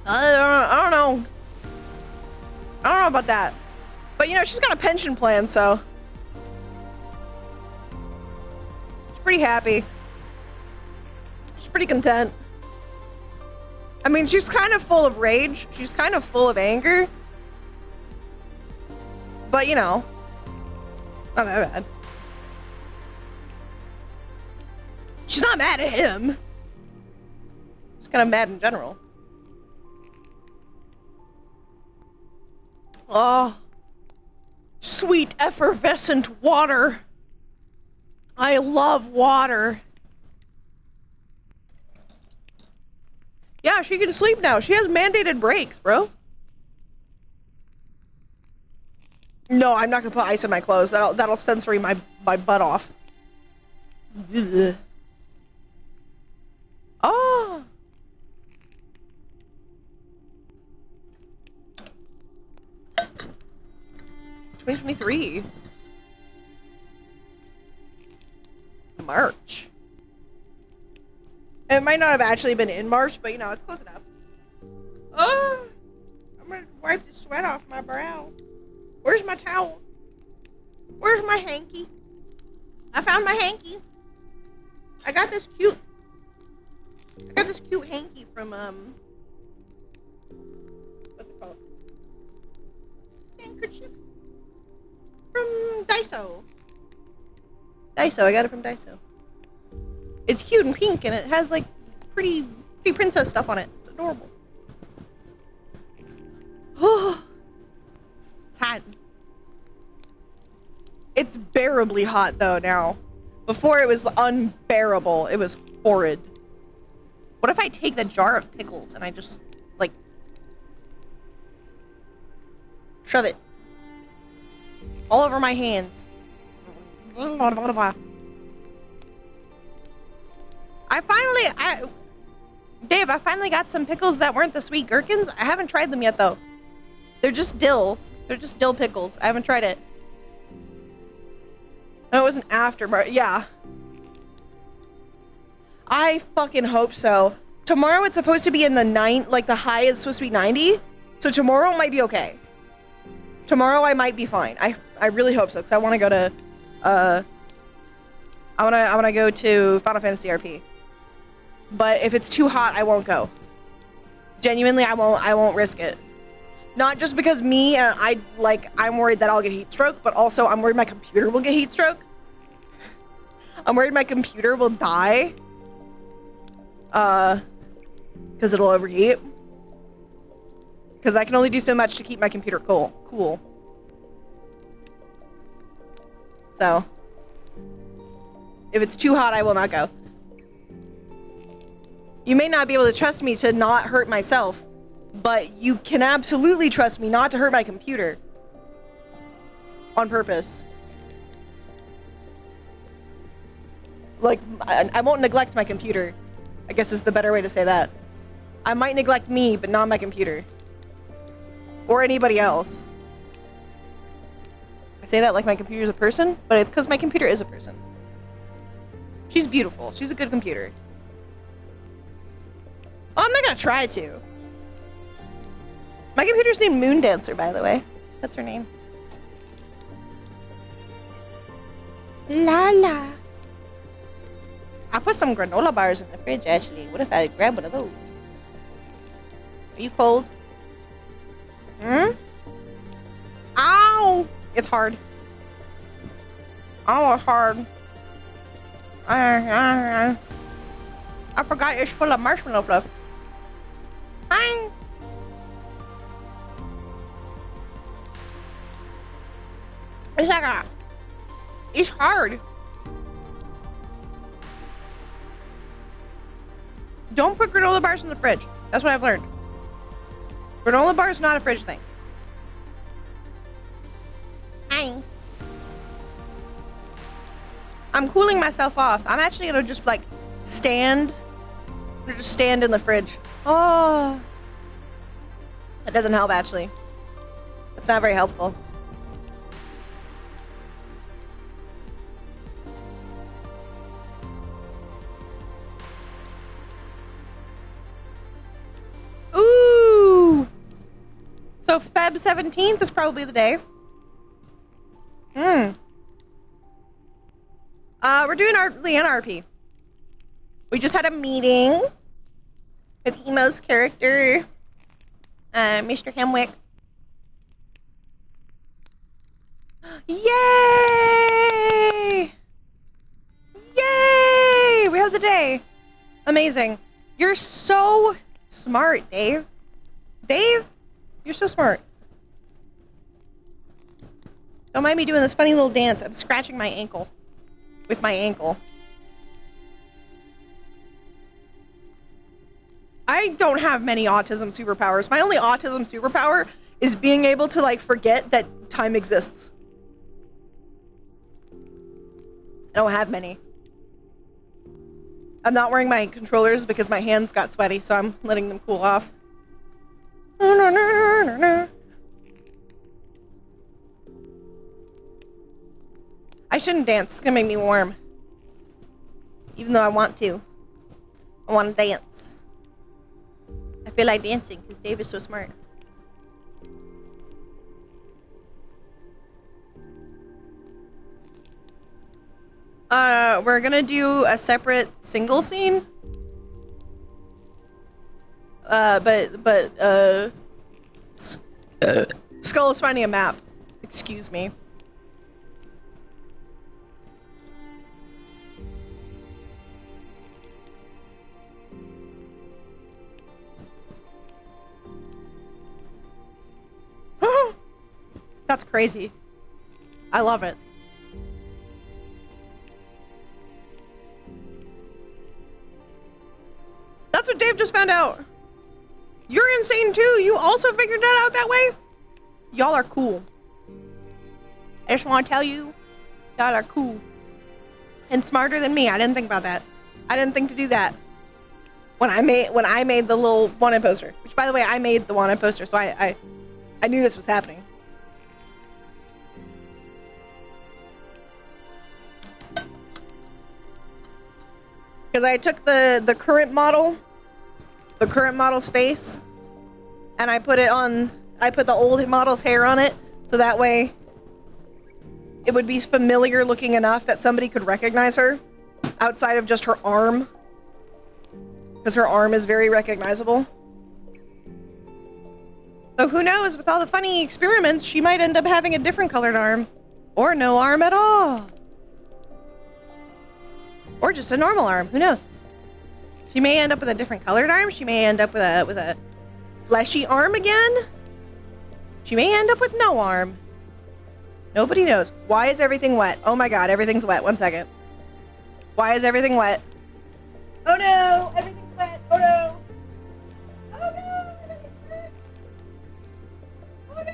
I don't know. I don't know about that. But you know, she's got a pension plan, so she's pretty happy. She's pretty content. I mean, she's kind of full of rage. She's kind of full of anger. But, you know, not that bad. She's not mad at him. She's kind of mad in general. Oh, sweet effervescent water. I love water. Yeah, she can sleep now. She has mandated breaks, bro. No, I'm not gonna put ice in my clothes. That'll sensory my butt off. Ugh. Oh. $2023. March. It might not have actually been in March, but you know, it's close enough. Oh, I'm gonna wipe the sweat off my brow. Where's my towel? Where's my hanky? I found my hanky. I got this cute hanky from what's it called? Handkerchief from Daiso. Daiso, I got it from Daiso. It's cute and pink, and it has like pretty princess stuff on it. It's adorable. Oh, it's hot. It's bearably hot though now. Before it was unbearable. It was horrid. What if I take the jar of pickles and I just like shove it all over my hands? Dave, I finally got some pickles that weren't the sweet gherkins. I haven't tried them yet though. They're just dills. They're just dill pickles. I haven't tried it. No, it was an aftermath. Yeah. I fucking hope so. Tomorrow it's supposed to be in the like the high is supposed to be 90. So tomorrow might be okay. Tomorrow I might be fine. I really hope so, because I want to go to I wanna go to Final Fantasy RP. But if it's too hot, I won't go. Genuinely, I won't risk it. Not just because me and I'm worried that I'll get heat stroke, but also I'm worried my computer will get heat stroke. I'm worried my computer will die. Because it'll overheat. Because I can only do so much to keep my computer cool. So, if it's too hot, I will not go. You may not be able to trust me to not hurt myself, but you can absolutely trust me not to hurt my computer. On purpose. Like, I won't neglect my computer. I guess is the better way to say that. I might neglect me, but not my computer. Or anybody else. I say that like my computer's a person, but it's because my computer is a person. She's beautiful. She's a good computer. Oh, I'm not gonna try to. My computer's named Moon Dancer, by the way. That's her name. La la. I put some granola bars in the fridge, actually. What if I grab one of those? Are you cold? Hmm? Ow! It's hard. Oh, it's hard. I forgot it's full of marshmallow fluff. Hi. It's like it's hard. Don't put granola bars in the fridge. That's what I've learned. Granola bar is not a fridge thing. Hi. I'm cooling myself off. I'm actually gonna just like stand in the fridge. Oh. That doesn't help actually. It's not very helpful. Ooh. So Feb 17th is probably the day. We're doing our Leanna RP. We just had a meeting with Emo's character, Mr. Hemwick. Yay! Yay! We have the day. Amazing. You're so smart, Dave. Dave, you're so smart. Don't mind me doing this funny little dance. I'm scratching my ankle. With my ankle. I don't have many autism superpowers. My only autism superpower is being able to like forget that time exists. I don't have many. I'm not wearing my controllers because my hands got sweaty, so I'm letting them cool off. I shouldn't dance. It's gonna make me warm. Even though I want to. I want to dance. I feel like dancing because Dave is so smart. We're gonna do a separate single scene. Skull is finding a map. Excuse me. That's crazy. I love it. That's what Dave just found out. You're insane too. You also figured that out that way? Y'all are cool. I just want to tell you, y'all are cool. And smarter than me. I didn't think about that. I didn't think to do that. When I made the little wanted poster. Which, by the way, I made the wanted poster, so I knew this was happening. Because I took the current model's face, and I put the old model's hair on it, so that way it would be familiar looking enough that somebody could recognize her outside of just her arm. Because her arm is very recognizable. So who knows, with all the funny experiments, she might end up having a different colored arm. Or no arm at all. Or just a normal arm, who knows? She may end up with a different colored arm. She may end up with a fleshy arm again. She may end up with no arm. Nobody knows. Why is everything wet? Oh my god, everything's wet. 1 second. Why is everything wet? Oh no, everything's wet. Oh no. Oh no, everything's wet. Oh no. Oh no.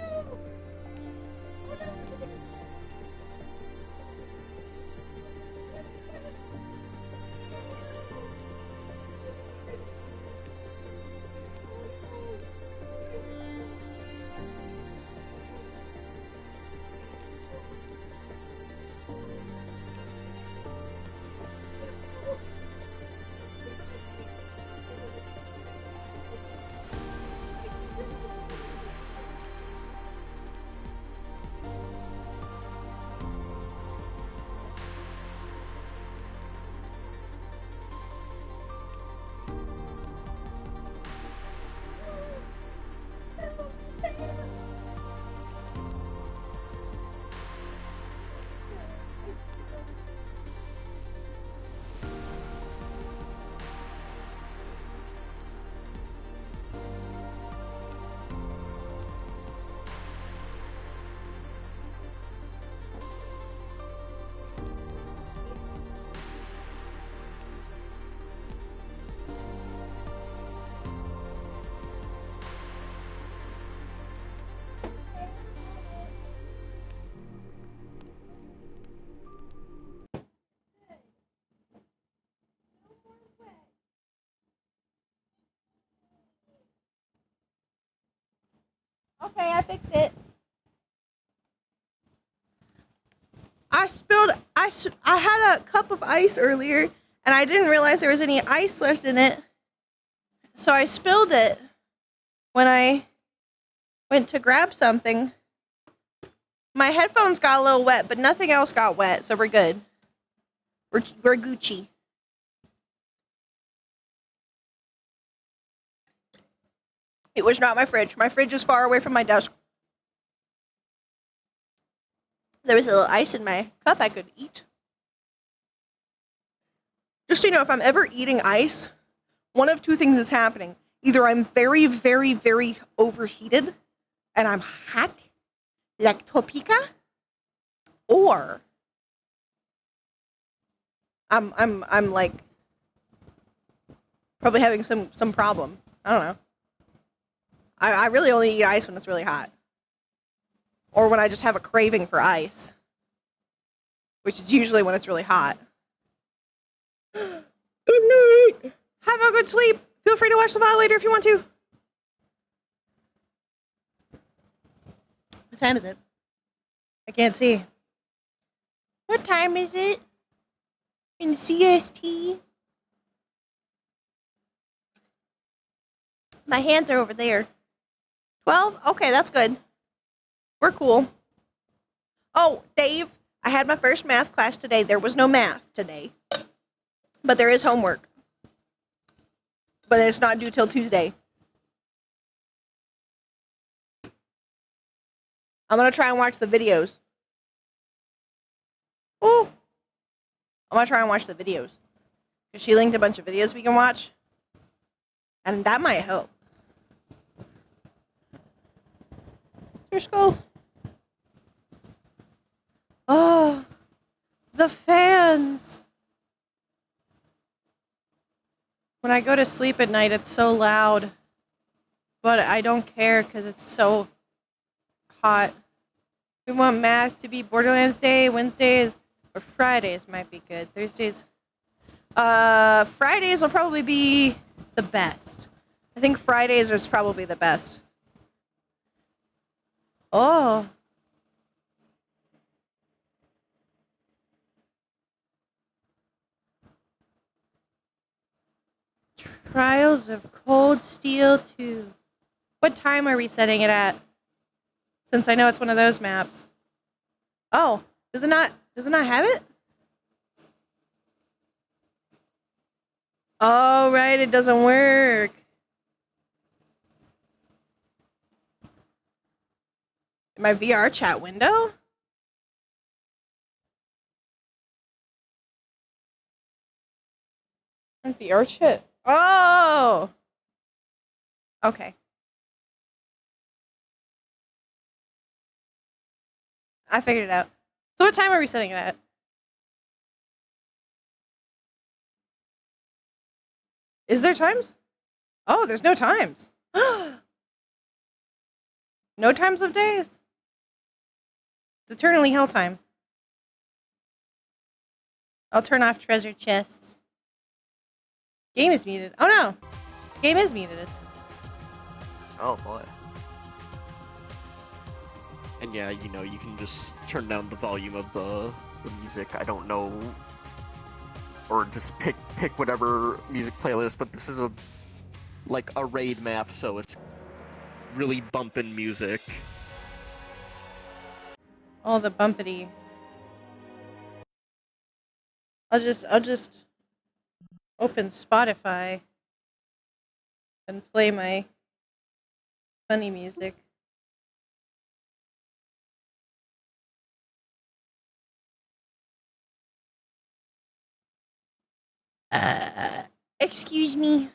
Okay, I fixed it. I had a cup of ice earlier, and I didn't realize there was any ice left in it. So I spilled it when I went to grab something. My headphones got a little wet, but nothing else got wet, so we're good. We're Gucci. It was not my fridge. My fridge is far away from my desk. There was a little ice in my cup I could eat. Just so you know, if I'm ever eating ice, one of two things is happening. Either I'm very, very, very overheated and I'm hot, like Topeka, or I'm like probably having some problem. I don't know. I really only eat ice when it's really hot. Or when I just have a craving for ice. Which is usually when it's really hot. Good night! Have a good sleep! Feel free to watch the VOD later if you want to. What time is it? I can't see. What time is it? In CST? My hands are over there. 12? Okay, that's good. We're cool. Oh, Dave, I had my first math class today. There was no math today. But there is homework. But it's not due till Tuesday. I'm going to try and watch the videos. Ooh. I'm going to try and watch the videos. Because she linked a bunch of videos we can watch. And that might help. Your skull. Oh, the fans. When I go to sleep at night, it's so loud. But I don't care because it's so hot. We want math to be Borderlands Day. Wednesdays or Fridays might be good. Thursdays. Fridays will probably be the best. I think Fridays is probably the best. Oh. Trials of Cold Steel 2. What time are we setting it at? Since I know it's one of those maps. Oh, does it not have it? Oh, right, it doesn't work. In my VR chat window? VR chat. Oh! Okay. I figured it out. So what time are we setting it at? Is there times? Oh, there's no times. No times of days. It's eternally hell time. I'll turn off treasure chests. Game is muted. Oh no! Game is muted. Oh boy. And yeah, you know, you can just turn down the volume of the music. I don't know, or just pick whatever music playlist. But this is like a raid map, so it's really bumping music. Oh, the bumpity. I'll just open Spotify and play my funny music. Excuse me.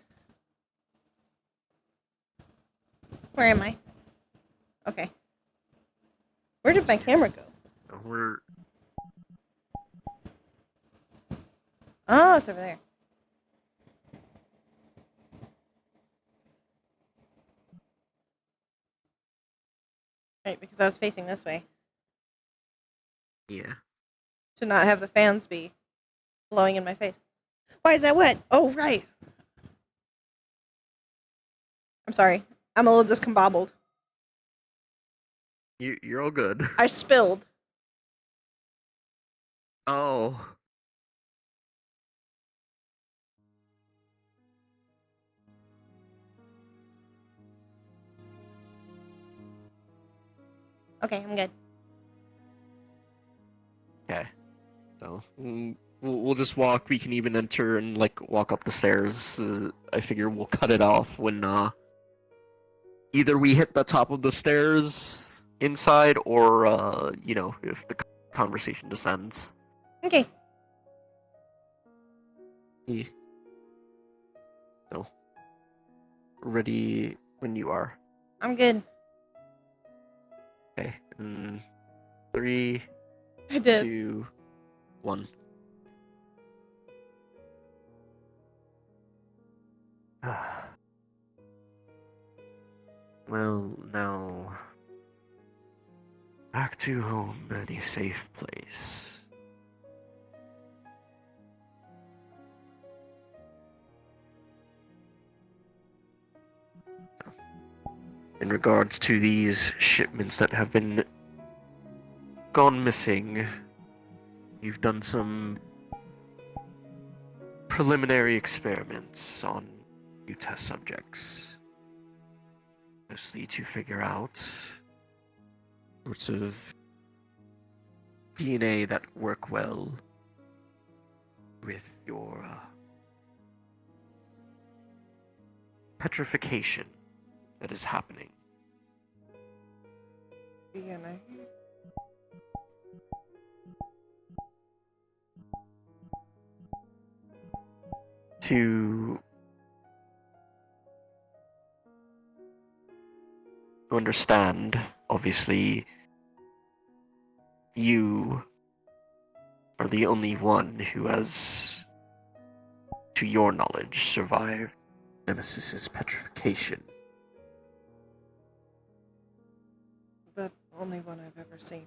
Where am I? Okay. Where did my camera go? We're Oh, it's over there. Right, because I was facing this way. yeah. To not have the fans be blowing in my face. Why is that wet? Oh, right. I'm sorry. I'm a little discombobbled. You're all good. I spilled. Oh. Okay, I'm good. Okay. So we'll just walk. We can even enter and like walk up the stairs. I figure we'll cut it off when either we hit the top of the stairs inside, or you know, if the conversation descends. Okay. Yeah. So ready when you are. I'm good. Okay. And 3, I did. 2, 1. Well, now back to home and a safe place. In regards to these shipments that have been gone missing, you've done some preliminary experiments on new test subjects, mostly to figure out sorts of DNA that work well with your petrification that is happening. DNA. To understand, obviously, you are the only one who has, to your knowledge, survived Nemesis's petrification. The only one I've ever seen.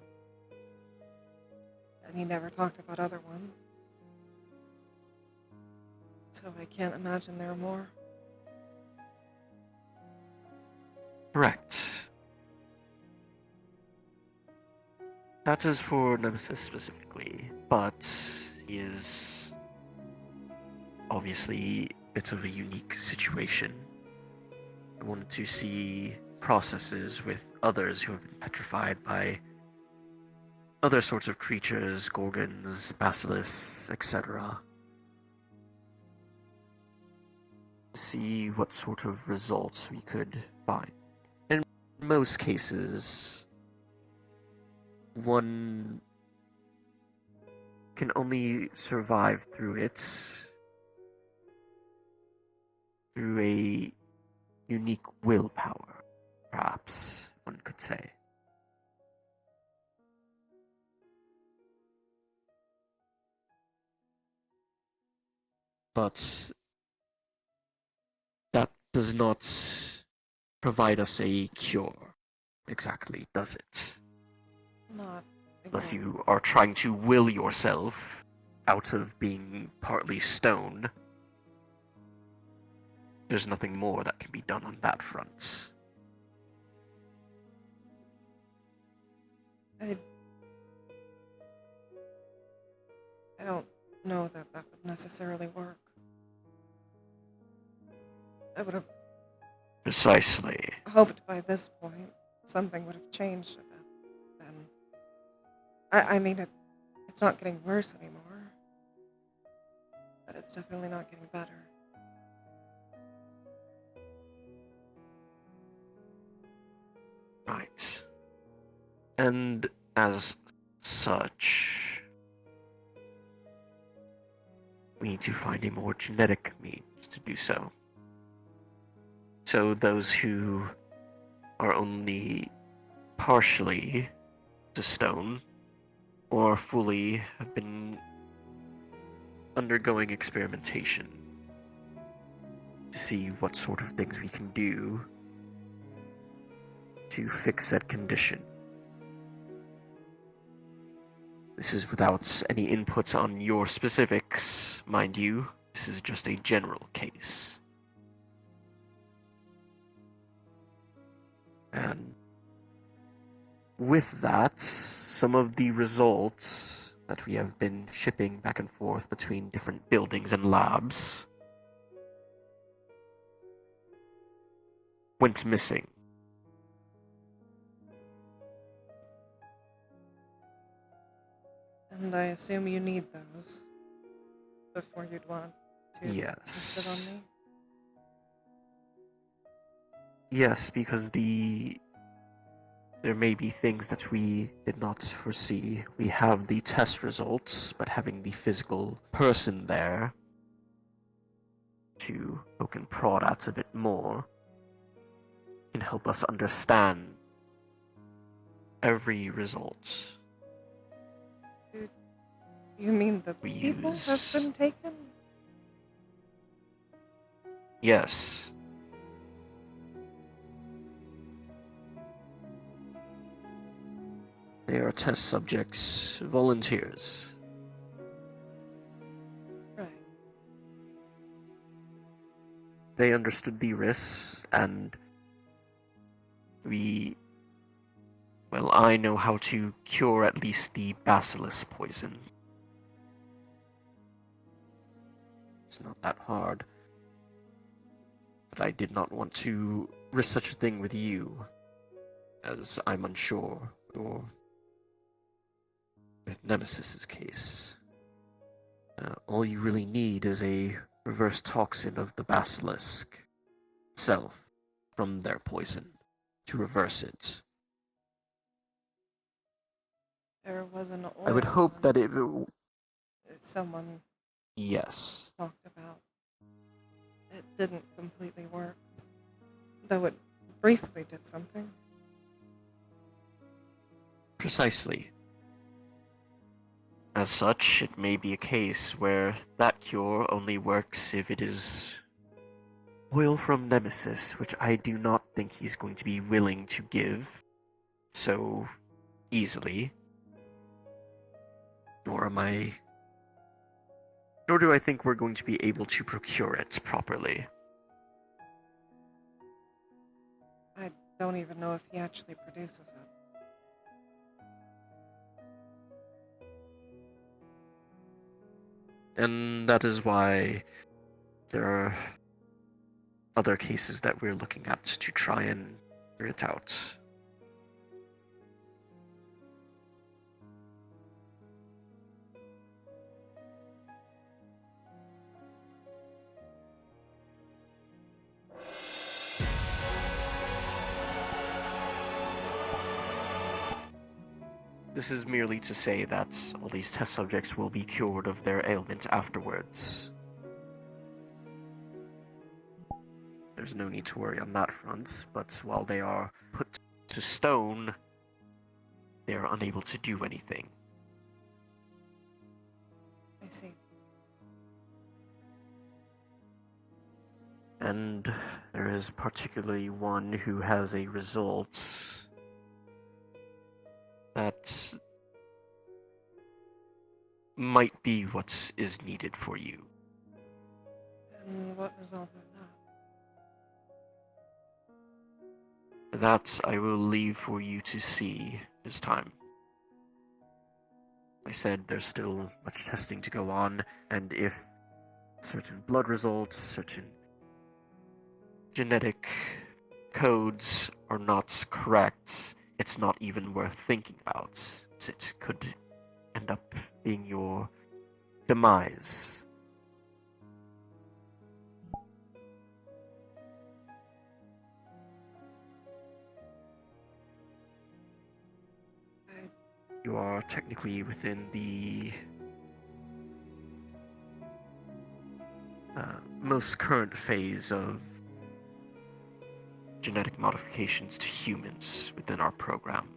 And he never talked about other ones. So I can't imagine there are more. Correct. That is for Nemesis specifically, but he is obviously a bit of a unique situation. I wanted to see processes with others who have been petrified by other sorts of creatures, gorgons, basilisks, etc. See what sort of results we could find. In most cases, one can only survive through it through a unique willpower, perhaps one could say. But that does not provide us a cure, exactly, does it? Not Unless exactly. you are trying to will yourself out of being partly stone. There's nothing more that can be done on that front. I don't know that that would necessarily work. I would have Precisely. hoped by this point something would have changed at that then. I mean, it's not getting worse anymore, but it's definitely not getting better. Right. And as such, we need to find a more genetic means to do so. So those who are only partially to stone or fully have been undergoing experimentation to see what sort of things we can do to fix that condition. This is without any input on your specifics, mind you. This is just a general case. And with that, some of the results that we have been shipping back and forth between different buildings and labs went missing. And I assume you need those before you'd want to test it on Yes. me? Yes, because there may be things that we did not foresee. We have the test results, but having the physical person there to poke and prod at a bit more can help us understand every result. You mean the We people have use- been taken? Yes. They are test subjects, volunteers. Right. They understood the risks, and I know how to cure at least the bacillus poison. It's not that hard. But I did not want to risk such a thing with you, as I'm unsure, or with Nemesis's case. All you really need is a reverse toxin of the basilisk itself from their poison to reverse it. There was an oil I would hope that it... that someone Yes. talked about. It didn't completely work, though it briefly did something. Precisely. As such, it may be a case where that cure only works if it is oil from Nemesis, which I do not think he's going to be willing to give so easily. Nor do I think we're going to be able to procure it properly. I don't even know if he actually produces it. And that is why there are other cases that we're looking at to try and figure it out. This is merely to say that all these test subjects will be cured of their ailment afterwards. There's no need to worry on that front, but while they are put to stone, they are unable to do anything. I see. And there is particularly one who has a result that might be what is needed for you. And what result is that? That I will leave for you to see this time. I said there's still much testing to go on, and if certain blood results, certain genetic codes are not correct, it's not even worth thinking about. It could end up being your demise. You are technically within the most current phase of genetic modifications to humans within our program.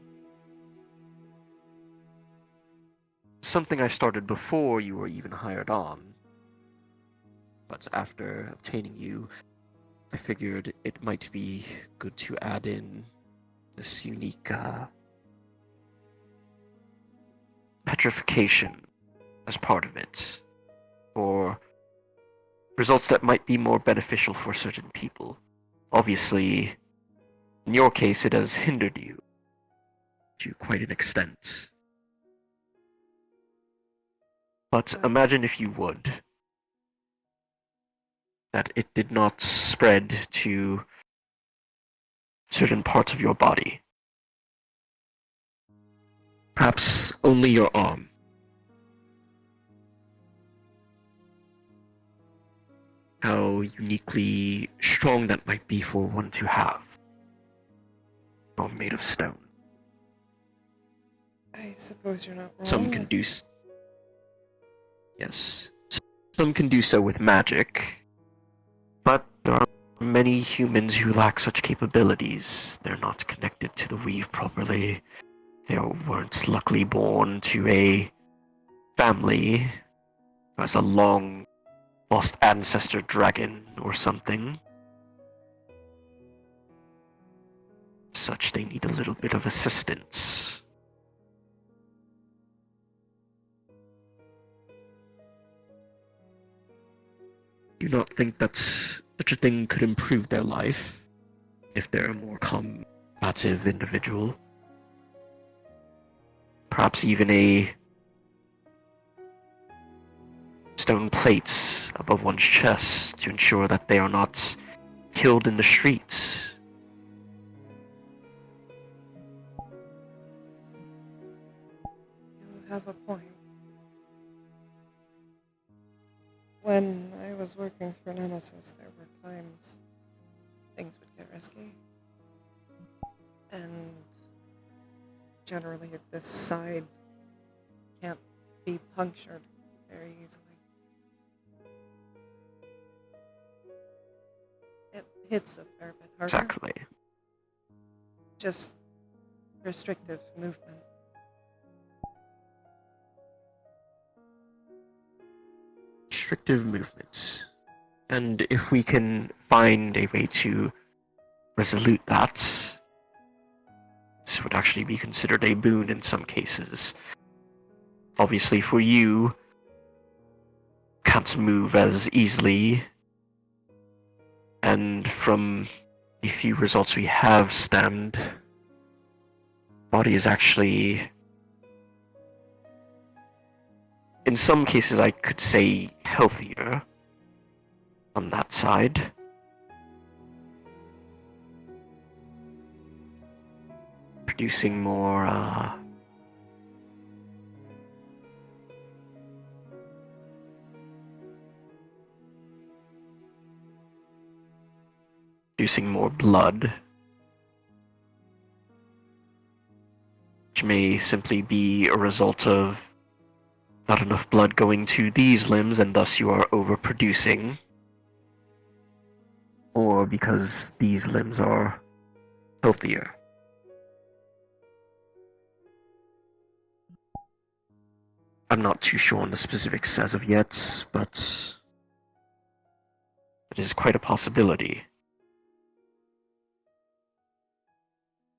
Something I started before you were even hired on, but after obtaining you, I figured it might be good to add in this unique petrification as part of it, or results that might be more beneficial for certain people. Obviously, in your case, it has hindered you to quite an extent. But imagine, if you would, that it did not spread to certain parts of your body. Perhaps only your arm. How uniquely strong that might be for one to have. All made of stone. I suppose you're not wrong. Some can do Yes. Some can do so with magic. But there are many humans who lack such capabilities. They're not connected to the weave properly. They weren't luckily born to a family who has a long lost ancestor dragon or something. Such, they need a little bit of assistance. do not think that such a thing could improve their life if they're a more combative individual. Perhaps even a stone plates above one's chest to ensure that they are not killed in the streets. You have a point. When I was working for Nemesis, there were times things would get risky. And generally, this side can't be punctured very easily. It hits a fair bit harder. Exactly. Just restrictive movement. Restrictive movements. And if we can find a way to resolute that, this would actually be considered a boon in some cases. Obviously, for you, can't move as easily, and from the few results we have stemmed, body is actually, in some cases I could say, healthier on that side. Producing more, producing more blood, which may simply be a result of not enough blood going to these limbs and thus you are overproducing, or because these limbs are healthier. I'm not too sure on the specifics as of yet, but it is quite a possibility.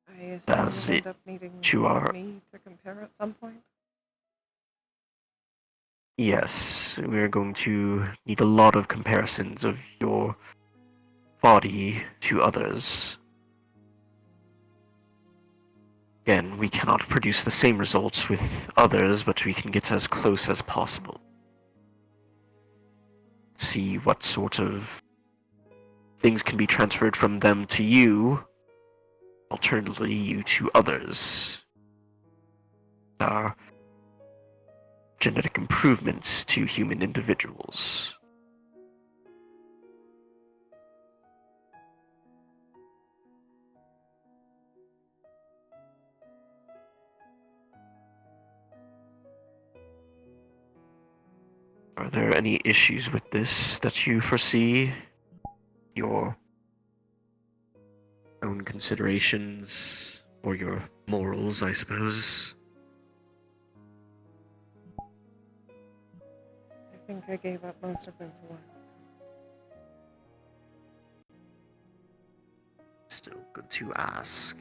I assume As you it end up needing to our- me to compare at some point. Yes, we're going to need a lot of comparisons of your body to others. Again, we cannot produce the same results with others, but we can get as close as possible. See what sort of things can be transferred from them to you, alternatively you to others. Are genetic improvements to human individuals. Are there any issues with this that you foresee? Your own considerations, or your morals, I suppose? I think I gave up most of those a while ago. Still good to ask.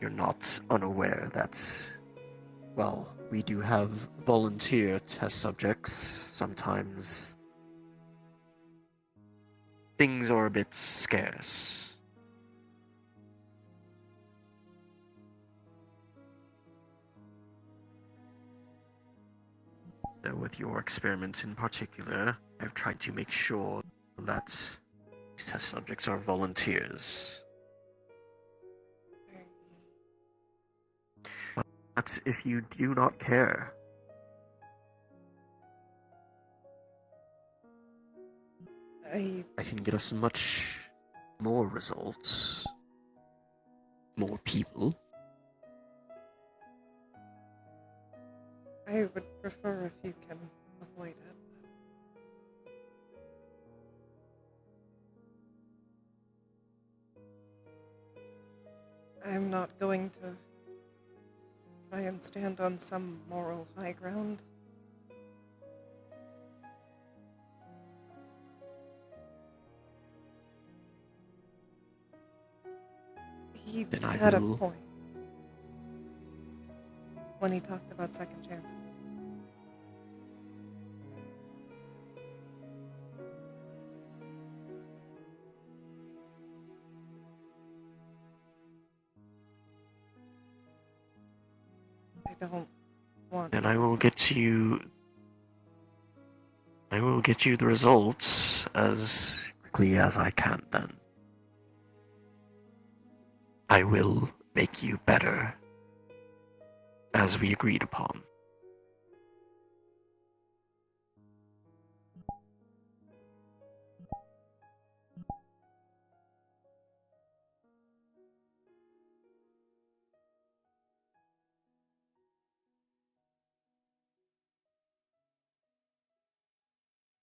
You're not unaware that, well, we do have volunteer test subjects. Sometimes things are a bit scarce. So with your experiments in particular, I've tried to make sure that these test subjects are volunteers. But if you do not care, I can get us much more results. More people. would prefer if you can avoid it. I'm not going to try and stand on some moral high ground. He Then I had a will- point. when he talked about second chances. I don't want Then to. I will get you the results as quickly as I can then. I will make you better, as we agreed upon.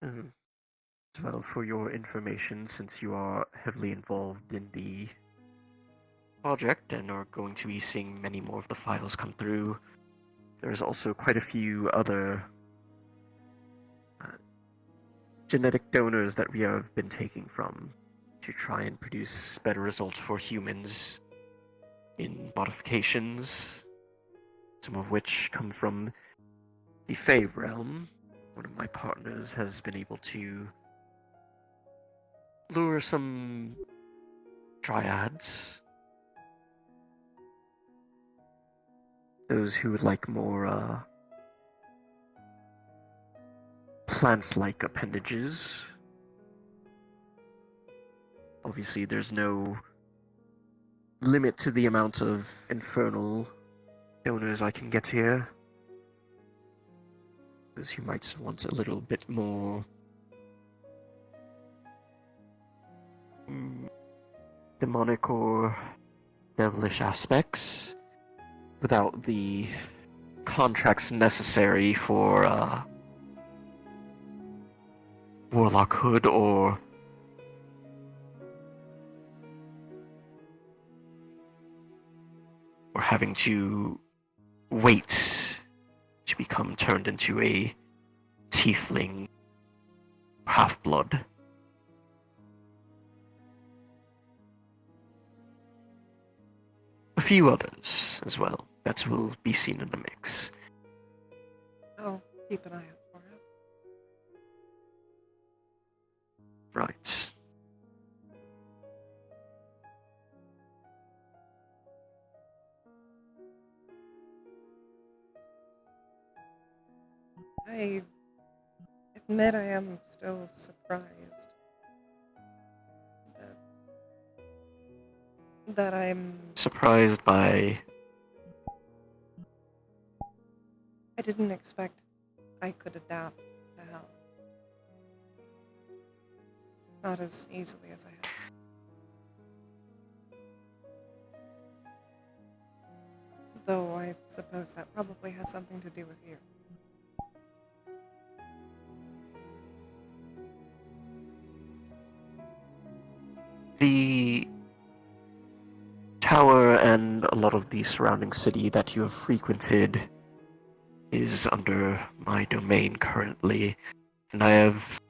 As well, for your information, since you are heavily involved in the project and are going to be seeing many more of the files come through, there's also quite a few other genetic donors that we have been taking from to try and produce better results for humans in modifications, some of which come from the Fave realm. One of my partners has been able to lure some dryads, those who would like more plant-like appendages. Obviously, there's no limit to the amount of infernal donors I can get here. Those who might want a little bit more demonic or devilish aspects without the contracts necessary for warlockhood or having to wait to become turned into a tiefling half-blood. A few others as well that will be seen in the mix. I'll keep an eye out for it. Right. I admit I am still surprised that I'm... Surprised by... I didn't expect I could adapt to hell. Not as easily as I have. Though I suppose that probably has something to do with you. The tower and a lot of the surrounding city that you have frequented is under my domain currently, and I have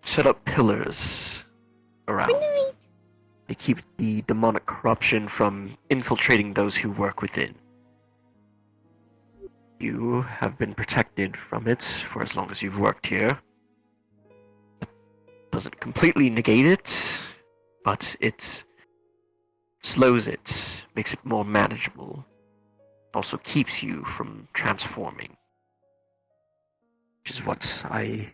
set up pillars around. They keep the demonic corruption from infiltrating those who work within. You have been protected from it for as long as you've worked here. It doesn't completely negate it, but it slows it, makes it more manageable. Also keeps you from transforming, which is what I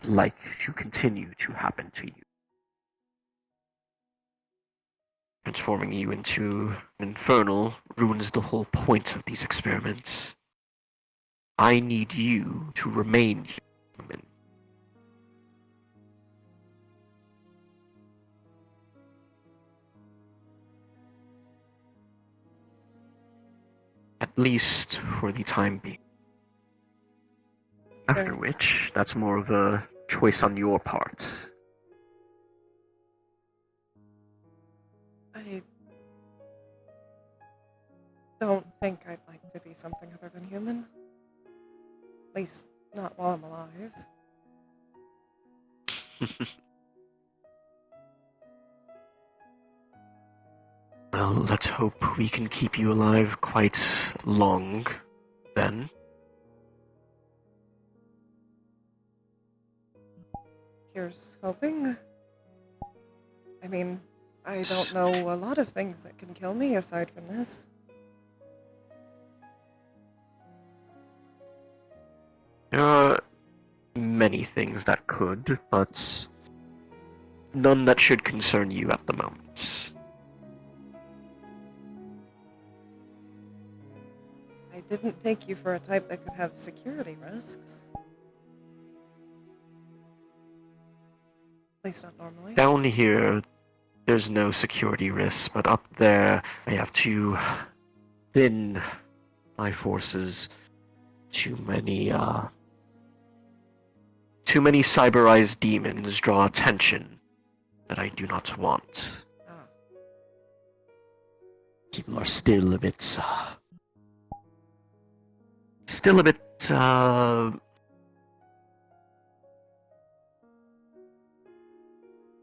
like to continue to happen to you. Transforming you into an infernal ruins the whole point of these experiments. I need you to remain human. At least for the time being. After which, that's more of a choice on your part. I don't think I'd like to be something other than human. At least, not while I'm alive. Well, let's hope we can keep you alive quite long then. Here's hoping. I mean, I don't know a lot of things that can kill me aside from this. There are many things that could, but none that should concern you at the moment. I didn't take you for a type that could have security risks. At least not normally. Down here, there's no security risks, but up there, I have to thin my forces. Too many cyberized demons draw attention that I do not want. Ah. People are still a bit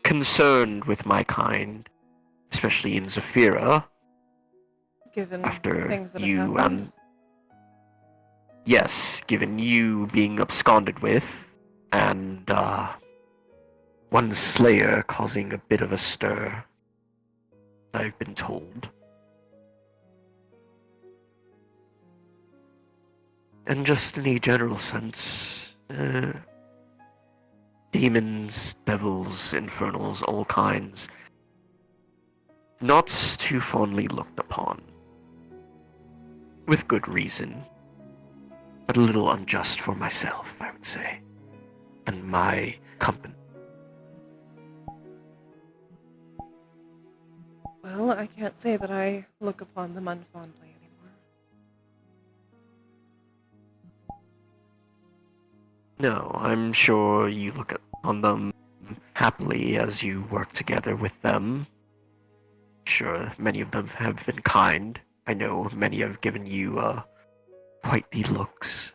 concerned with my kind, especially in Zafira, Given after things that you have happened. yes, given you being absconded with, and one slayer causing a bit of a stir, I've been told. And just in a general sense, demons, devils, infernals, all kinds, not too fondly looked upon. With good reason, but a little unjust for myself, I would say, and my company. Well, I can't say that I look upon them unfondly anymore. No, I'm sure you look on them happily as you work together with them. Sure, many of them have been kind. I know many have given you quite the looks.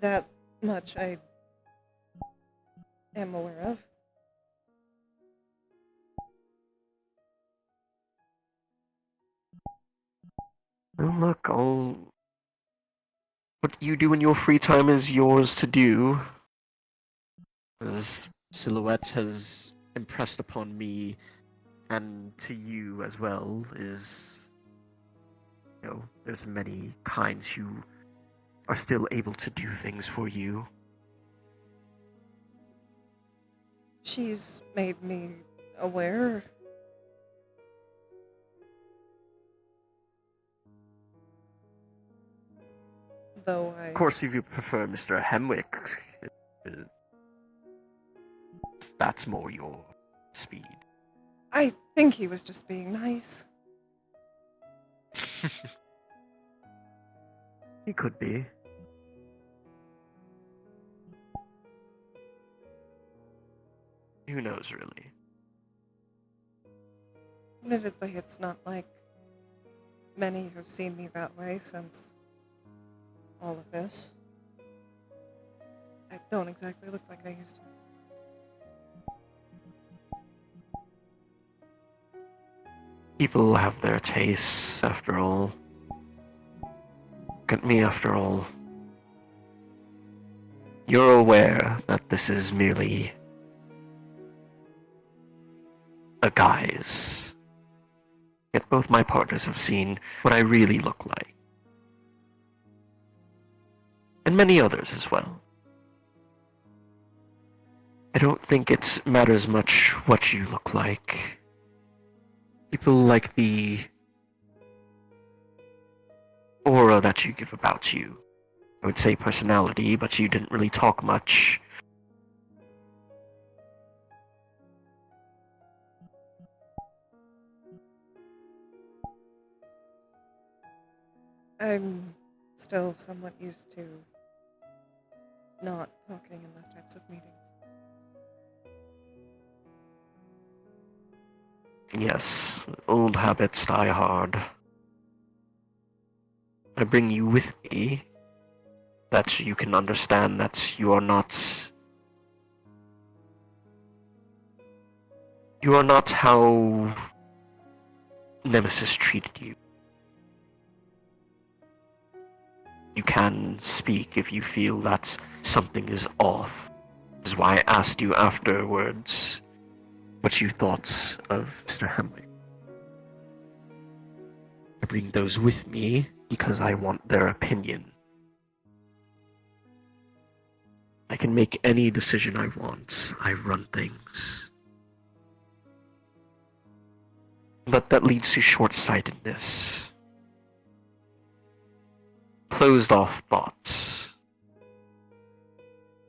That much I am aware of. Well, look, what you do in your free time is yours to do. As Silhouette has impressed upon me, and to you as well, is, there's many kinds who are still able to do things for you. She's made me aware. Though I... Of course, if you prefer Mr. Hemwick, that's more your speed. I think he was just being nice. He could be. Who knows, really? Admittedly, it's not like many have seen me that way since all of this. I don't exactly look like I used to. People have their tastes, after all. Look at me, after all. You're aware that this is merely a guise. Yet both my partners have seen what I really look like. And many others as well. I don't think it matters much what you look like. People like the aura that you give about you. I would say personality, but you didn't really talk much. I'm still somewhat used to not talking in those types of meetings. Yes, old habits die hard. I bring you with me, that you can understand that you are not how Nemesis treated you. You can speak if you feel that something is off. This is why I asked you afterwards what you thought of Mr. Hemwick. I bring those with me because I want their opinion. I can make any decision I want. I run things. But that leads to short-sightedness. Closed-off thoughts.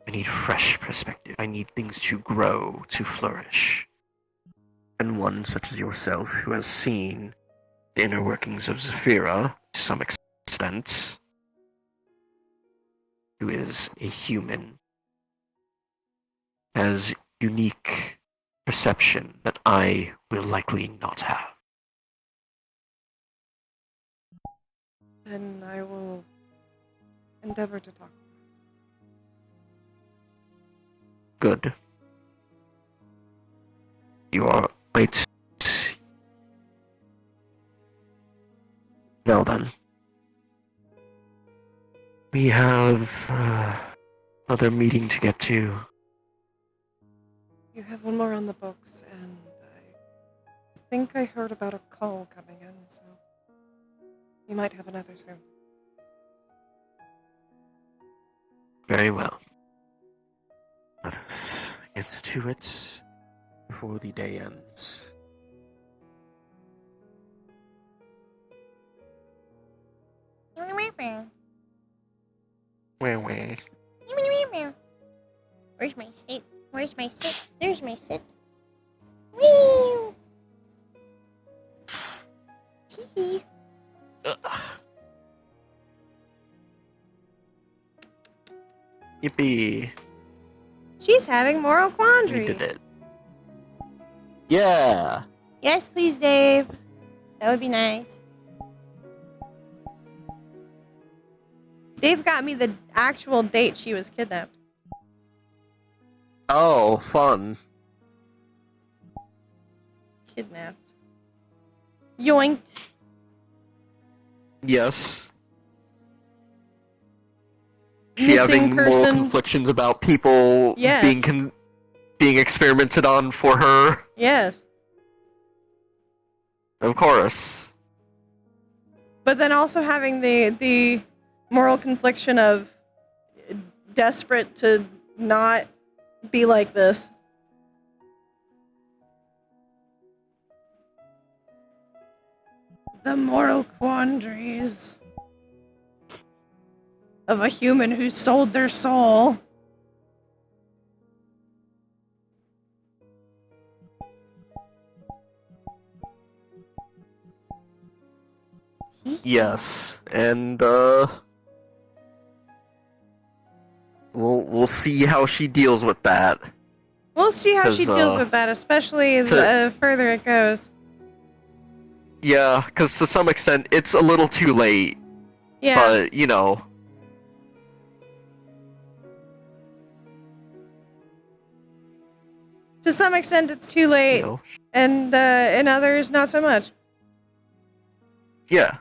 I need fresh perspective. I need things to grow, to flourish. And one such as yourself, who has seen the inner workings of Zephyra to some extent, who is a human, has unique perception that I will likely not have. Then I will endeavor to talk. Good. You are right. Now then. We have another meeting to get to. You have one more on the books, and I think I heard about a call coming in, so you might have another soon. Very well. Let us get to it before the day ends. Where? Where's my sit? Where's my sit? There's my sit. Wee! Tee. Yippee! She's having moral quandary. We did it. Yeah! Yes, please, Dave. That would be nice. Dave got me the actual date she was kidnapped. Oh, fun. Kidnapped. Yoinked. Yes. She Missing having moral person. conflictions about people Yes. being experimented on for her. Yes. Of course. But then also having the moral confliction of desperate to not be like this. The moral quandaries of a human who sold their soul. Yes, and we'll see how she deals with that. We'll see how she 'Cause, deals with that, especially the further it goes. Yeah, because to some extent it's a little too late. Yeah. But you know, To some extent, it's too late, you know, and in others, not so much. yeah.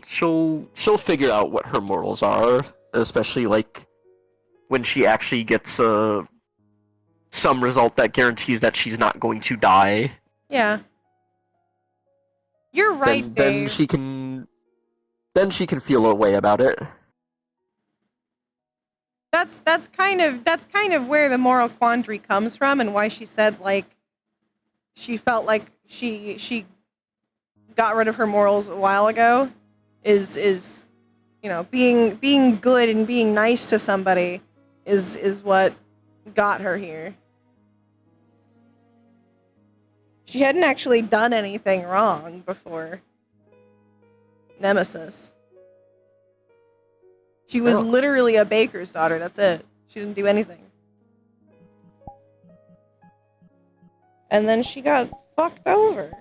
She'll figure out what her morals are, especially like when she actually gets some result that guarantees that she's not going to die. Yeah. You're right, then Dave. she can feel a way about it. That's kind of where the moral quandary comes from, and why she said like she felt like she got rid of her morals a while ago. Is you know, being good and being nice to somebody is what got her here. She hadn't actually done anything wrong before Nemesis. She was literally a baker's daughter, that's it. She didn't do anything. And then she got fucked over.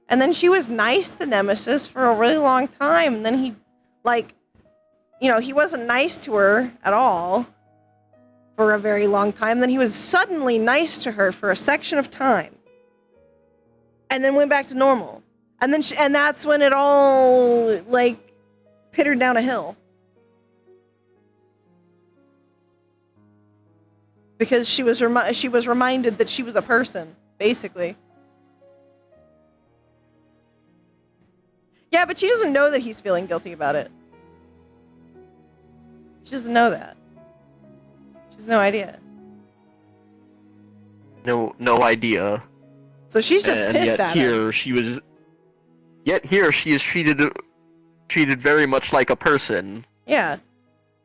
And then she was nice to Nemesis for a really long time. And then he, like, you know, he wasn't nice to her at all. for a very long time. Then he was suddenly nice to her for a section of time. And then went back to normal. And then and that's when it all, like, pittered down a hill. Because she was reminded that she was a person, basically. Yeah, but she doesn't know that he's feeling guilty about it. She doesn't know that. She has no idea. No idea. So she's just And pissed yet at here him. she is treated very much like a person. Yeah.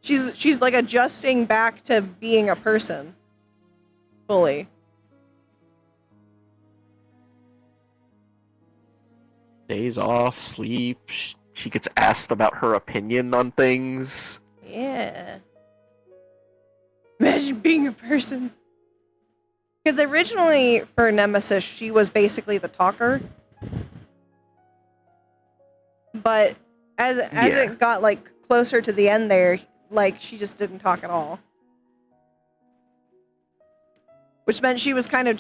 She's like adjusting back to being a person. Fully. Days off, sleep. She gets asked about her opinion on things. Yeah. Imagine being a person. Because originally for Nemesis, she was basically the talker. But as it got like closer to the end there, like she just didn't talk at all. Which meant she was kind of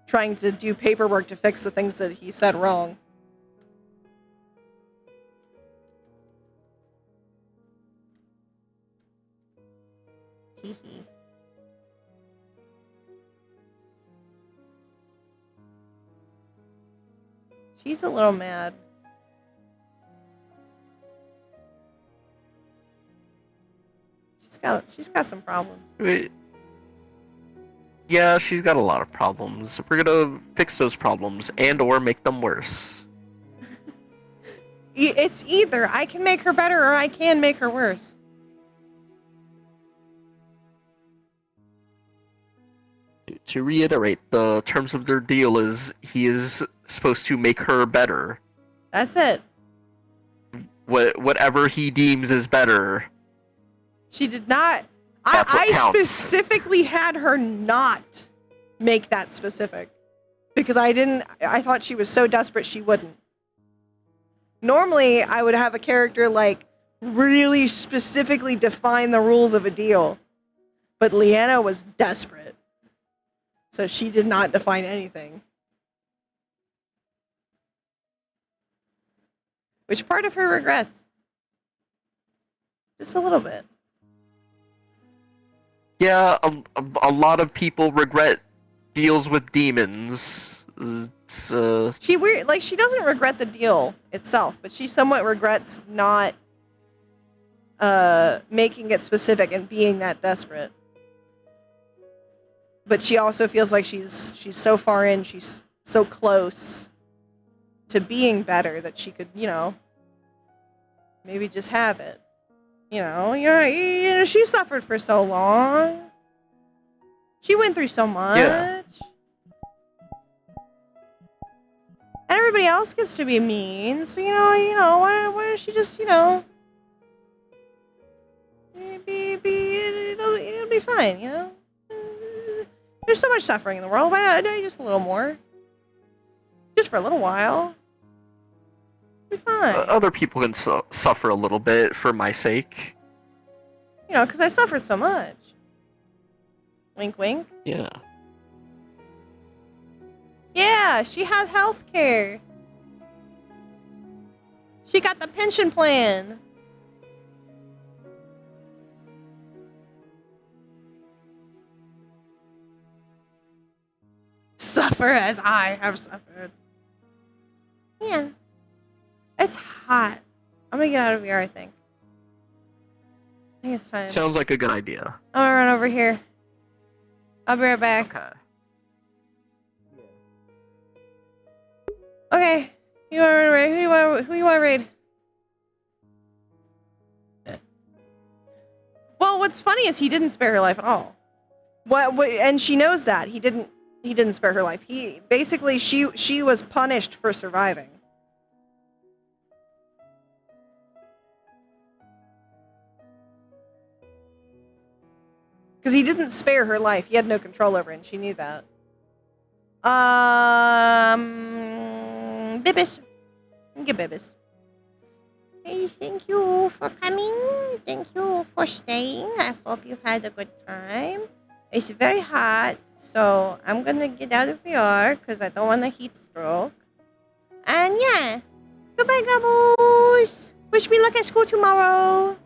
trying to do paperwork to fix the things that he said wrong. She's a little mad. She's got some problems. Yeah, she's got a lot of problems. We're gonna fix those problems and/or make them worse. It's either I can make her better or I can make her worse. To reiterate, the terms of their deal is he is supposed to make her better. That's it. Whatever he deems is better. She did not. That's what I counts. specifically had her not make that specific. Because I thought she was so desperate she wouldn't. Normally, I would have a character like really specifically define the rules of a deal. But Leanna was desperate. So she did not define anything. Which part of her regrets? Just a little bit. Yeah, a lot of people regret deals with demons. She doesn't regret the deal itself, but she somewhat regrets not making it specific and being that desperate. But she also feels like she's so far in, she's so close to being better that she could, maybe just have it. She suffered for so long. She went through so much. Yeah. And everybody else gets to be mean, so why don't she just, it'll be fine, There's so much suffering in the world. Why not do just a little more? Just for a little while. It'll be fine. Other people can suffer a little bit for my sake. Because I suffered so much. Wink, wink. Yeah. Yeah, she had health care. She got the pension plan. Suffer as I have suffered. Yeah. It's hot. I'm gonna get out of here, I think. I think it's time. Sounds like a good idea. I'm gonna run over here. I'll be right back. Okay. Okay. Who you wanna raid? Who you wanna raid? Well, what's funny is he didn't spare her life at all. And she knows that. He didn't spare her life. He basically she was punished for surviving. Because he didn't spare her life. He had no control over it, and she knew that. Bibis. Get Bibis. Hey, thank you for coming. Thank you for staying. I hope you had a good time. It's very hot, so I'm gonna get out of VR because I don't want a heat stroke. And yeah, goodbye, Gabos. Wish me luck at school tomorrow.